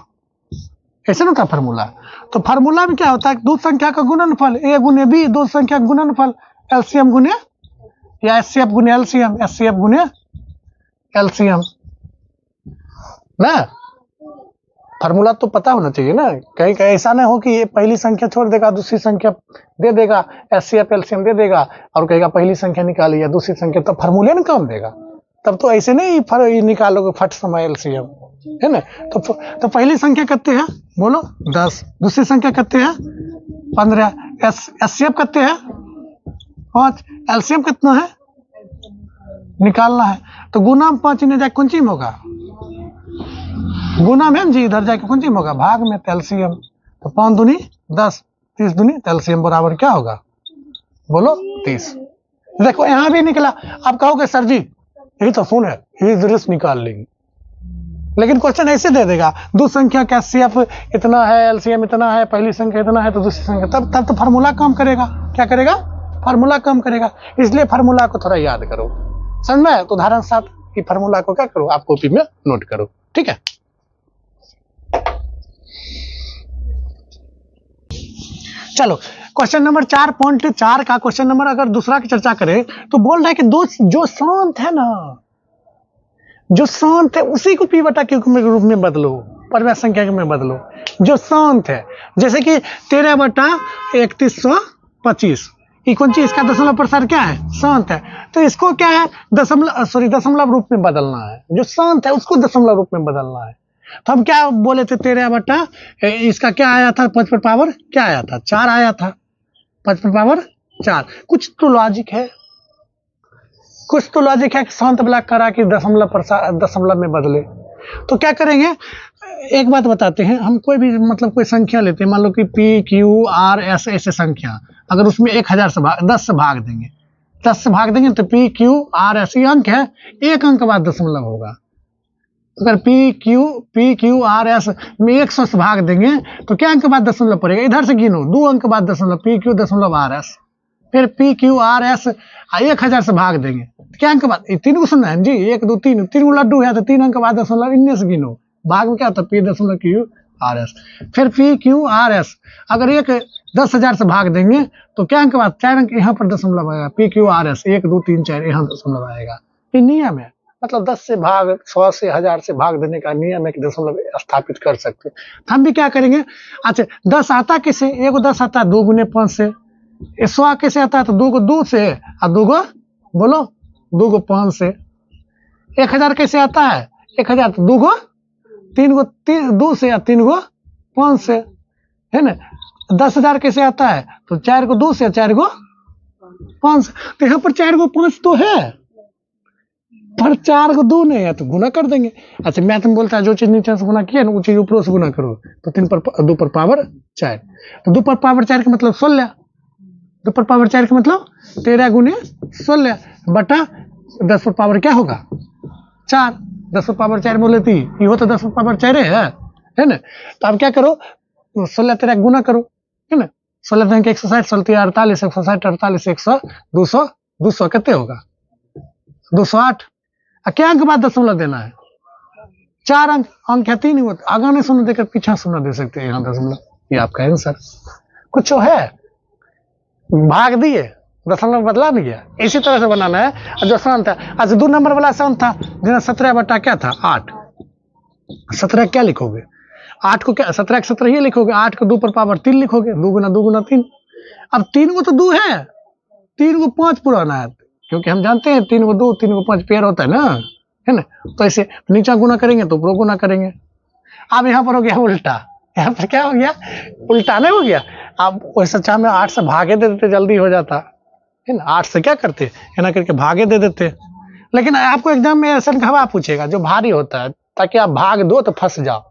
ऐसे ना होता फार्मूला। तो फार्मूला में क्या होता है? दो संख्या का गुणनफल A गुने B, दो संख्या का गुणनफल LCM गुने या HCF गुने LCM, HCF गुने LCM ना। फार्मूला तो पता होना चाहिए ना, कहीं ऐसा ना हो कि ये पहली संख्या छोड़ देगा, दूसरी संख्या दे देगा, HCF LCM दे देगा और कहेगा पहली संख्या निकाली या दूसरी संख्या, तो फार्मूले ना काम देगा। तब तो ऐसे नहीं निकालोगे फट समय LCM, है ना। तो पहली संख्या कितने हैं? बोलो 10, दूसरी संख्या कितने हैं? 15, HCF कितने हैं? 5, LCM कितना है? निकालना है। तो गुना में 5 इन्हें जाके कौन चीज होगा? गुना में जी इधर जाके कौन चीज होगा? भाग में LCM। तो 5 दूनी 10, 30 दूनी LCM बराबर क्या होगा? बोलो 30। देखो यहां भी निकला। आप कहोगे सर जी यही तो फोन है, ये दृश्य निकाल लेंगे, लेकिन क्वेश्चन ऐसे दे देगा दो संख्या का HCF इतना है, LCM इतना है, पहली संख्या इतना है, तो दूसरी संख्या, तब तो फार्मूला काम करेगा। क्या करेगा? फार्मूला काम करेगा। इसलिए फार्मूला को थोड़ा याद करो, समझ में? तो उदाहरण 7 की फार्मूला को क्या करो, आप कॉपी में नोट करो, ठीक है। चलो क्वेश्चन नंबर 4.4 का क्वेश्चन नंबर अगर दूसरा की चर्चा करें तो बोल रहा है कि दो जो शांत है ना, जो शांत है उसी को पी बटा क्यू के रूप में बदलो, परमेय संख्या में बदलो जो शांत है। जैसे कि 13 बटा 3125 कौन चीज, इसका दशमलव प्रसार क्या है, शांत है, तो इसको क्या है दशमलव रूप में बदलना है। जो शांत है उसको दशमलव रूप में बदलना है। तो हम क्या बोले थे, 13 बटा इसका क्या आया था, 5 पर पावर क्या आया था, 4 आया था, 5 पर पावर 4। कुछ तो लॉजिक है, कुछ तो लॉजिक है कि शांत ब्लॉक करा कि दशमलव में बदले। तो क्या करेंगे, एक बात बताते हैं, हम कोई भी मतलब कोई संख्या लेते हैं, मान लो कि पी क्यू आर एस ऐसे संख्या, अगर उसमें 1000 से 10 से भाग देंगे, 10 से भाग देंगे तो पी क्यू आर एस ये अंक है, एक अंक बाद दशमलव होगा। अगर पी क्यू आर एस में 100 से भाग देंगे तो क्या अंक बाद दशमलव पड़ेगा, इधर से गिनो, 2 अंक बाद दशमलव, पी क्यू दशमलव आर एस, फिर पी क्यू आर एस 1000 से भाग देंगे क्या अंक बाद, 3 को सुनना है जी, 1 2 3 3 लड्डू है तो 3 अंक बाद दशमलव, इनमें से गिनो, भाग में क्या होता है, पी दशमलव क्यू आर एस, फिर पी क्यू आर एस अगर 10,000 से भाग देंगे तो क्या अंक बाद, 4 अंक यहाँ पर दशमलव आएगा, पी क्यू आर एस 1 2 3 4 यहाँ दशमलव आएगा। ये नियम है, मतलब 10 से भाग, 100 से 1000 से भाग देने का नियम है कि दशमलव स्थापित कर सकते हैं। हम भी क्या करेंगे, अच्छा 10 आता कैसे, 1 10 आता है 2 गुने 5 से, 100 कैसे आता है तो 2 को 2 से और 2 को बोलो 2 को 5 से। 1000 कैसे आता है, 1000 तो 2 को 3 को 2 से या 3 को 5 से, है ना। 10,000 कैसे आता है तो 4 को 2 से 4 को 5 से। तो यहाँ पर 4 को 5 तो है पर 4 को 2 नहीं है तो गुना कर देंगे। अच्छा मैथ में बोलता है जो चीज नीचे से गुना किया ना वो चीज ऊपर से गुना करो, तो 2 पर पावर 4, तो 2 पर पावर 4 का मतलब 16, 2 पर पावर 4 का मतलब 13 गुने 16 बटा 10 पर पावर क्या होगा 4, 10 पर पावर 4 बोले थी, ये हो तो 10 पर पावर 4 है ना। तो अब क्या करो, 16 13 गुना करो, है ना, 16 3 160, 16 48, 160 48 100 200 200 कितने होगा 208। क्या अंक बाद दशमलव देना है, 4 अंक है, 3 होता, आगे नहीं सुनना देकर पीछा सुनना दे सकते हैं यहाँ दशमलव, ये आपका आंसर। कुछ है, भाग दिए दशमलव बदला भी गया, इसी तरह से बनाना है। जो शांत था, अच्छा 2 नंबर वाला शांत था, 17 बटा क्या था 8, 17 क्या लिखोगे, 8 को क्या 17 के 17 ये लिखोगे, 8 को 2 पर पावर 3 लिखोगे, 2 गुना 3। अब 3 को तो 2 है, 3 को 5 पुराना है, क्योंकि हम जानते हैं 3 को 2 3 को 5 पेयर होता है ना, है ना। तो ऐसे नीचा गुना करेंगे तो ऊपर गुना करेंगे। अब यहाँ पर हो गया उल्टा, यहाँ पर क्या हो गया उल्टा नहीं हो गया। अब वैसे चाह में 8 से भागे दे देते जल्दी हो जाता है ना, 8 से क्या करते है ना करके भागे दे देते, लेकिन आपको एग्जाम में ऐसा हवा पूछेगा जो भारी होता है, ताकि आप भाग दो तो फंस जाओ।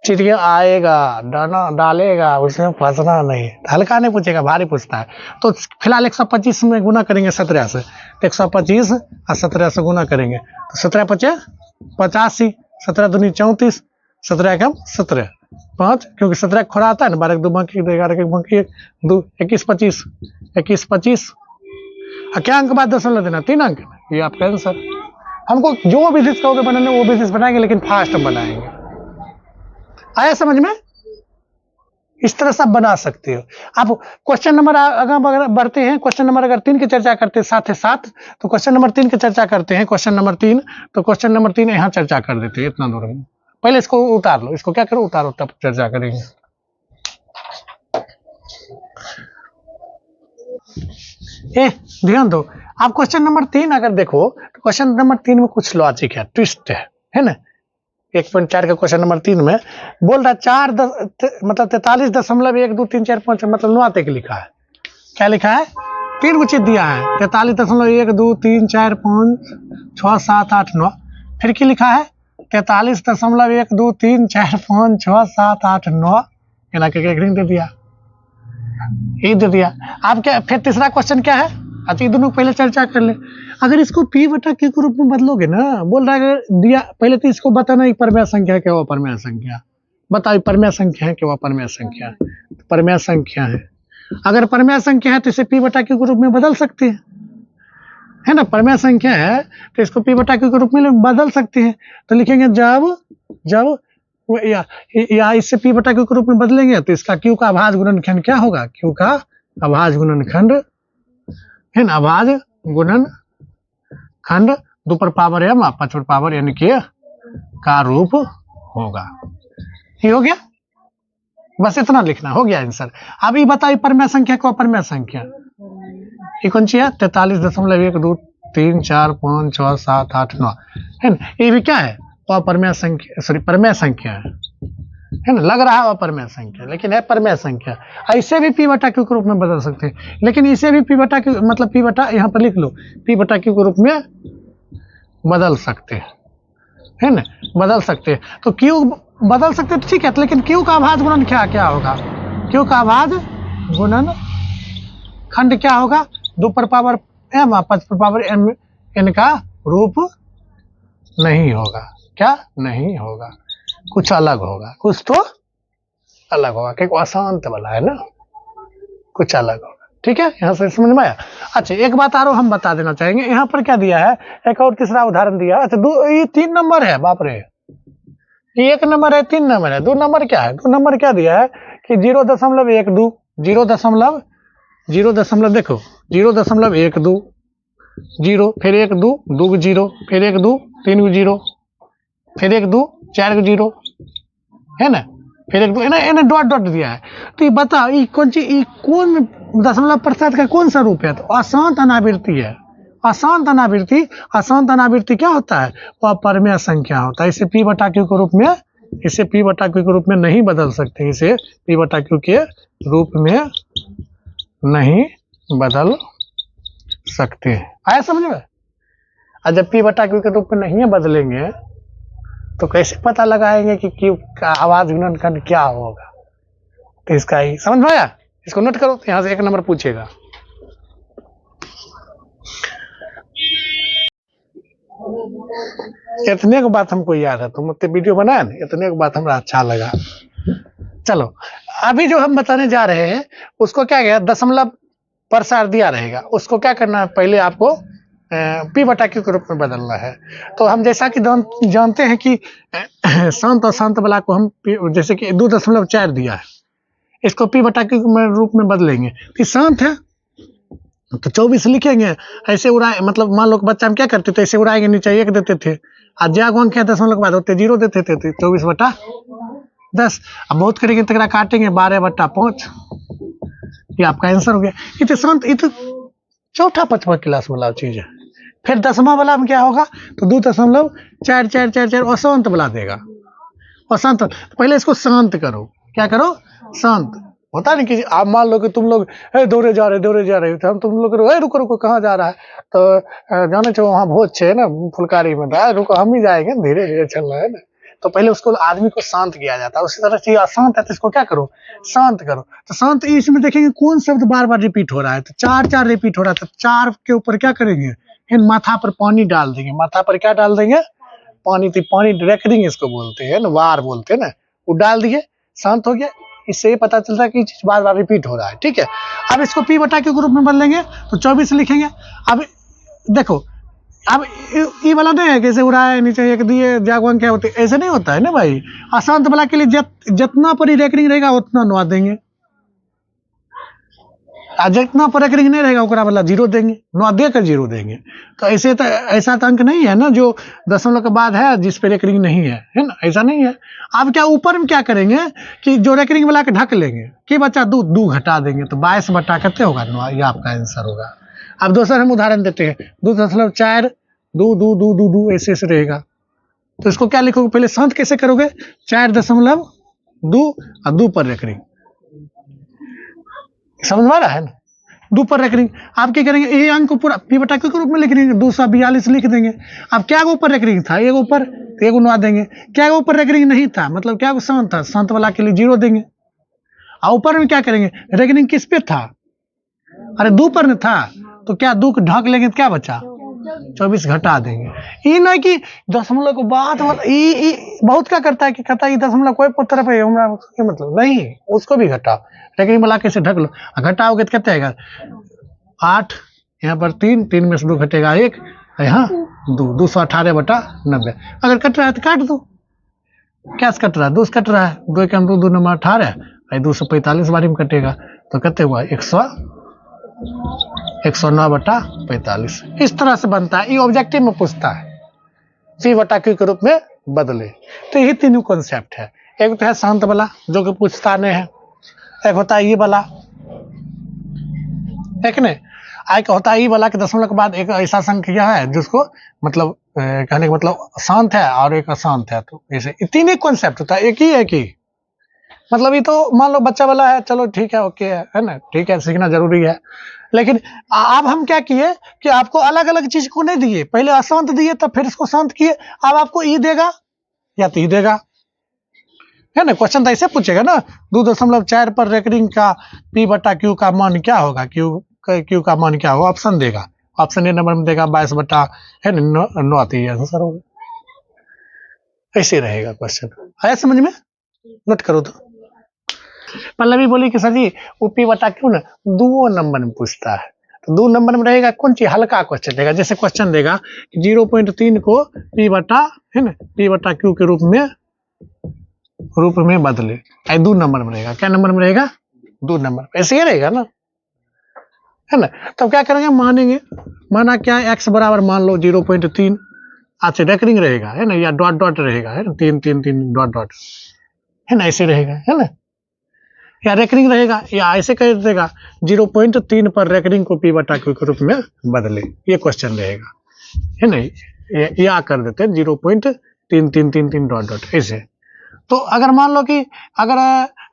चिड़िया आएगा दाना डालेगा उसमें फंसना नहीं, हल्का नहीं पूछेगा, भारी पूछता है। तो फिलहाल 125 में गुना करेंगे 17 से, 125 और 17 से गुना करेंगे तो 17 5 85, 17 दूनी 34, 17 कम 17 5, क्योंकि 17 खोरा आता है ना, 12 2 बाकी 11 1 बाकी 2 21 25 21 25। क्या अंक बाद दशमलव देना 3 अंक, ये आपका आंसर। हमको जो बिजनेस कहोगे बनाने वो बिजनेस बनाएंगे, लेकिन फास्ट बनाएंगे। आया समझ में, इस तरह से आप बना सकते हो। आप क्वेश्चन नंबर अगर बढ़ते हैं, क्वेश्चन नंबर अगर 3 की चर्चा करते हैं साथ ही साथ, तो क्वेश्चन नंबर 3 की चर्चा करते हैं, क्वेश्चन नंबर 3, तो क्वेश्चन नंबर 3 यहाँ चर्चा कर देते हैं इतना दूर में। पहले इसको उतार लो, इसको क्या करो उतारो तब चर्चा करेंगे। ध्यान दो, आप क्वेश्चन नंबर 3 अगर देखो तो क्वेश्चन नंबर 3 में कुछ लॉजिक है, ट्विस्ट है ना। 1.4 का क्वेश्चन नंबर 3 में बोल रहा 4 मतलब 43.12345 मतलब 9 तक लिखा है। क्या लिखा है, 3 को चीज दिया है, 43.12345 6 7 8 9, फिर क्या लिखा है 43.12345 6 7 8 9, ना करके ग्रीन दे दिया, ये दे दिया। आप क्या फिर तीसरा क्वेश्चन क्या है, अच्छा ये दोनों पहले चर्चा कर ले। अगर इसको पी बटा क्यू के रूप में बदलोगे ना, बोल रहा है दिया, पहले तो इसको बताना ही परमेय संख्या है क्या वो परमेय संख्या, बताओ परमेय संख्या है क्या वो परमेय संख्या है, परमेय संख्या है। अगर परमेय संख्या है तो इसे पी बटा क्यू के रूप में बदल सकते हैं, है ना, परमेय संख्या है तो इसको p बटा q के रूप में बदल सकते हैं। तो लिखेंगे जब या इससे p बटा q के रूप में बदलेंगे तो इसका q का अभाज्य गुणनखंड क्या होगा, q का अभाज्य गुणनखंड है ना, अभाज्य गुणनखंड 2 पर पावर m 5 पर पावर n के का रूप होगा। ये हो गया, बस इतना लिखना, हो गया आंसर। अब ये बताइए परमेय संख्या को अपरमेय संख्या ये कौन सी है, 43.123456789 है ना, ये भी क्या है, अपरमेय संख्या, सॉरी परमेय संख्या है ना, लग रहा है अपरमेय संख्या लेकिन है परमेय संख्या। ऐसे भी p बटा q के रूप में बदल सकते हैं, लेकिन इसे भी p बटा q मतलब p बटा यहाँ पर लिख लो, p बटा q के रूप में बदल सकते हैं, है ना, बदल सकते हैं। तो q बदल सकते हैं ठीक है, लेकिन q का अभाज्य गुणन क्या होगा, q का अभाज्य गुणन खंड क्या होगा, 2 पर पावर m 5 पर पावर n का रूप नहीं होगा, क्या नहीं होगा, कुछ अलग होगा, कुछ तो अलग होगा, क्योंकि अशांत वाला है ना, कुछ अलग होगा। ठीक है, यहाँ से समझ में आया। अच्छा एक बात और हम बता देना चाहेंगे, यहाँ पर क्या दिया है, एक और तीसरा उदाहरण दिया है। अच्छा ये 3 नंबर है, बाप रे, ये 1 नंबर है, 3 नंबर है, 2 नंबर क्या है, 2 नंबर क्या दिया है कि 0.12 0.0 देखो 0.12 0 फिर 1 2 2 0 फिर 1 2 3 0 फिर 1 2 4 0 है ना, फिर 1 2 इन्हें डॉट डॉट दिया है। तो ये बताओ ये कौन सी, ये कौन दशमलव प्रतिशत का कौन सा रूप है, तो अशांत अनावृत्ति है। अशांत अनावृत्ति क्या होता है, वह अपरमेय संख्या होता है। इसे p बटा q के रूप में, इसे p बटा q के रूप में नहीं बदल सकते, इसे p बटा q के रूप में नहीं बदल सकते। आया समझ में। और जब p बटा q के रूप में नहीं बदलेंगे तो कैसे पता लगाएंगे कि q का अभाज्य गुणनखंड क्या होगा, तो इसका ही समझ में आया। इसको नोट करो, यहाँ से 1 नंबर पूछेगा। इतने को बात हमको याद है, तुम वीडियो बनाया ना, इतने को बात हमरा अच्छा लगा। चलो अभी जो हम बताने जा रहे हैं उसको क्या गया, दशमलव प्रसार दिया रहेगा, उसको क्या करना है, पहले आपको p बटा q के रूप में बदलना है। तो हम जैसा कि जानते हैं कि शांत और शांत वाला को हम जैसे कि 2.4 दिया है, इसको p बटा q के रूप में बदलेंगे तो शांत है तो 24 लिखेंगे। ऐसे उड़ाए मतलब मान लो बच्चा हम क्या करते थे, ऐसे उड़ाएंगे नीचे 1 देते थे, आज ज्यादा अंक है दशमलव के बाद होते 0 देते थे, 24/10। अब बहुत करेंगे तक काटेंगे 12/5, ये आपका आंसर हो गया। ये तो शांत, ये तो चौथा 5वां क्लास वाला चीज है। फिर 10वां वाला में क्या होगा, तो 2.444 अशांत वाला देगा, अशांत। तो पहले इसको शांत करो, क्या करो, शांत। होता नहीं कि आप मान लो कि तुम लोग दौड़े जा रहे तो हम तुम लोग रुको कहाँ जा रहा है, तो जाने चो वहाँ भोज है ना फुलकारी में, रुको हम ही जाएंगे, धीरे धीरे चल रहा है ना। तो पहले उसको आदमी को शांत किया जाता है। उसी तरह से अशांत है तो इसको क्या करो, शांत करो। तो शांत, इसमें देखेंगे कौन शब्द बार बार रिपीट हो रहा है, तो 4 रिपीट हो रहा है। तो 4 के ऊपर क्या करेंगे, इन माथा पर पानी डाल देंगे, माथा पर क्या डाल देंगे, पानी। तो पानी रेकरिंग इसको बोलते हैं ना, वार बोलते हैं ना, वो डाल दिए, शांत हो गया। इससे पता चलता है कि चीज बार बार रिपीट हो रहा है। ठीक है, अब इसको p बटा q के रूप में बदलेंगे तो 24 लिखेंगे। अब देखो, अब ये वाला नहीं है कैसे उड़ाए नीचे 1 दिए जागवान क्या होते, ऐसे नहीं होता है ना भाई। अशांत वाला के लिए जितना पर रेकरिंग रहेगा उतना नवा देंगे, जितना पर रेकरिंग नहीं रहेगा उकरा वाला 0 देंगे, नवा देकर 0 देंगे। तो ऐसे तो ऐसा तो अंक नहीं है ना जो दशमलव के बाद है जिस पे रेकरिंग नहीं है, है ना, ऐसा नहीं है। अब क्या ऊपर में क्या करेंगे कि जो रेकरिंग वाला के ढक लेंगे कि बच्चा 2 घटा देंगे, तो 22 बटा कितने होगा, ये आपका आंसर होगा। अब दूसरा हम उदाहरण देते हैं, 2.4 2 ऐसे रहेगा। तो इसको क्या लिखोगे, पहले शांत कैसे करोगे, 4.2 और 2 पर रेकरिंग, समझ में आ रहा है ना, 2 पर रेकरिंग। आप क्या करेंगे, ये अंक को पूरा p बटा q के रूप में लिख देंगे, 242 लिख देंगे। अब क्या ऊपर रेकरिंग था, एक ऊपर, एक नवा देंगे। क्या ऊपर रेकरिंग नहीं था, मतलब क्या शांत था, शांत वाला के लिए 0 देंगे। और ऊपर में क्या करेंगे, रेकरिंग किस पे था, अरे 2 पर न था, तो क्या 2 को ढक लेंगे तो क्या बचा, 24 घटा देंगे। ये नहीं कि दशमलव को बाद वाला बहुत क्या करता है कि कहता है दशमलव कोई तरफ है, मतलब नहीं, उसको भी घटा, रेकरिंग वाला कैसे ढक लो, घटाओगे तो कितना आएगा, 8 यहाँ पर 3, 3 में से 2 घटेगा 1, यहाँ 2, 218/90। अगर कट रहा है तो काट दो, क्या से कट रहा है, 2 से कट रहा है, 2 के 2, 2 नंबर 18, 245 बारी में कटेगा तो कितने हुआ 109/45। इस तरह से बनता है, ये ऑब्जेक्टिव में पूछता है, P/Q के रूप में बदले। तो ये तीनों कॉन्सेप्ट है, एक तो है शांत वाला जो कि पूछता नहीं है, एक होता है ये वाला, एक नहीं, एक होता है ये वाला कि दशमलव के बाद एक ऐसा संख्या है जिसको मतलब कहने का मतलब शांत है और एक अशांत है, तो ऐसे तीन ही कॉन्सेप्ट होता है, एक ही मतलब ये तो मान लो बच्चा वाला है, चलो ठीक है, ओके है ना, ठीक है, सीखना जरूरी है। लेकिन अब हम क्या किए कि आपको अलग अलग चीज को नहीं दिए, पहले अशांत दिए तब फिर इसको शांत किए, अब आपको ई देगा या तो ई देगा, है ना। क्वेश्चन तो ऐसे पूछेगा ना, 2.4 पर रेकरिंग का P/Q का मान क्या होगा, क्यू का मान क्या होगा, ऑप्शन देगा, ऑप्शन ए नंबर में देगा 22 है ना 9 आती है आंसर होगा, ऐसे रहेगा क्वेश्चन। आया समझ में, नोट करो। तो पल्लवी बोली कि सर जी वो P/Q ना 2 नंबर में पूछता है, तो 2 नंबर में रहेगा कौन चीज, हल्का क्वेश्चन देगा, जैसे क्वेश्चन देगा 0.3 को है ना P/Q के रूप में बदले, 2 नंबर में रहेगा, क्या नंबर में रहेगा, 2 नंबर, ऐसे ही रहेगा ना, है ना। तब क्या करेंगे, मानेंगे, माना क्या, x बराबर मान लो 0.3, अच्छा रेकरिंग रहेगा, है ना, या डॉट डॉट रहेगा, है ना, 3 3 3 डॉट डॉट, है ना, ऐसे रहेगा, है ना, या रेकरिंग रहेगा, या ऐसे कर देगा 0.3 पर रेकरिंग को P/Q के रूप में बदले, ये क्वेश्चन रहेगा, है ना, या कर देते हैं 0.3333 डॉट डॉट ऐसे। तो अगर मान लो कि अगर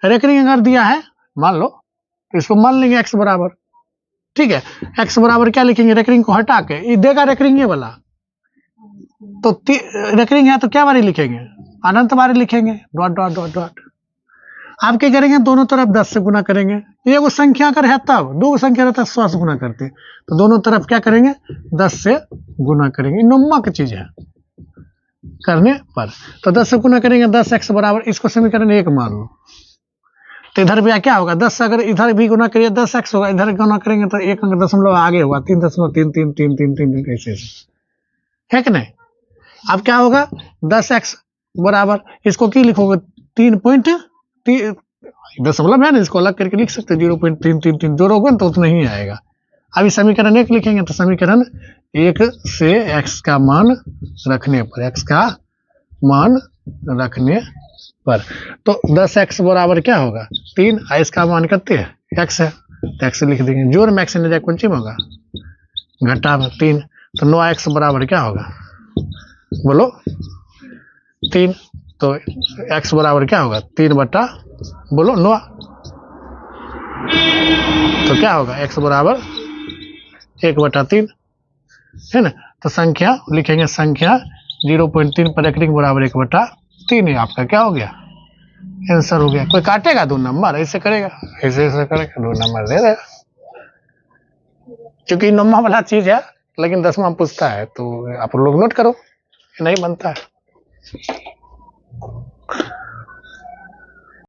रेकरिंग अगर दिया है, मान लो, तो इसको मान लेंगे x बराबर, ठीक है, x बराबर क्या लिखेंगे, रेकरिंग को हटा के ये देगा रेकरिंग ये वाला, तो रेकरिंग है तो क्या बारी लिखेंगे, अनंत बारी लिखेंगे, डॉट डॉट डॉट डॉट। आप क्या करेंगे, दोनों तरफ 10 से गुना करेंगे, ये वो संख्या अगर है तब, 2 संख्या रहता है 100 से गुना करते, तो दोनों तरफ क्या करेंगे 10 से गुना करेंगे, नम्मा की चीज है करने पर, तो 10 से गुना करेंगे, 10x बराबर, इसको समीकरण 1 मान लो, तो इधर भी क्या होगा, 10 अगर इधर भी गुना करिए 10x होगा, इधर गुना करेंगे तो 1 अंक दशमलव आगे होगा, 3.333333 ऐसे है कि नहीं। अब क्या होगा, 10x बराबर, इसको की लिखोगे 3 दशमलव है ना, इसको अलग करके लिख सकते 0.333 जोड़ोगे तो उतना ही आएगा। अभी समीकरण 1 लिखेंगे, तो समीकरण 1 से x का मान रखने पर, x का मान रखने पर, तो 10x बराबर क्या होगा 3, इसका मान कितने है x है, तो x लिख देंगे, जोड़ में x नहीं कौन सी में होगा, घटा में 3, तो 9x बराबर क्या होगा, बोलो 3, तो x बराबर क्या होगा 3 बटा बोलो 9, तो क्या होगा x बराबर 1/3, है ना। तो संख्या लिखेंगे, संख्या 0.3 पर रेकरिंग बराबर 1/3 है, आपका क्या हो गया, आंसर हो गया। कोई काटेगा 2 नंबर, ऐसे करेगा, ऐसे करेगा, 2 नंबर दे देगा, क्योंकि नम्मा वाला चीज है, लेकिन 10वां पूछता है, तो आप लोग नोट करो, नहीं बनता है।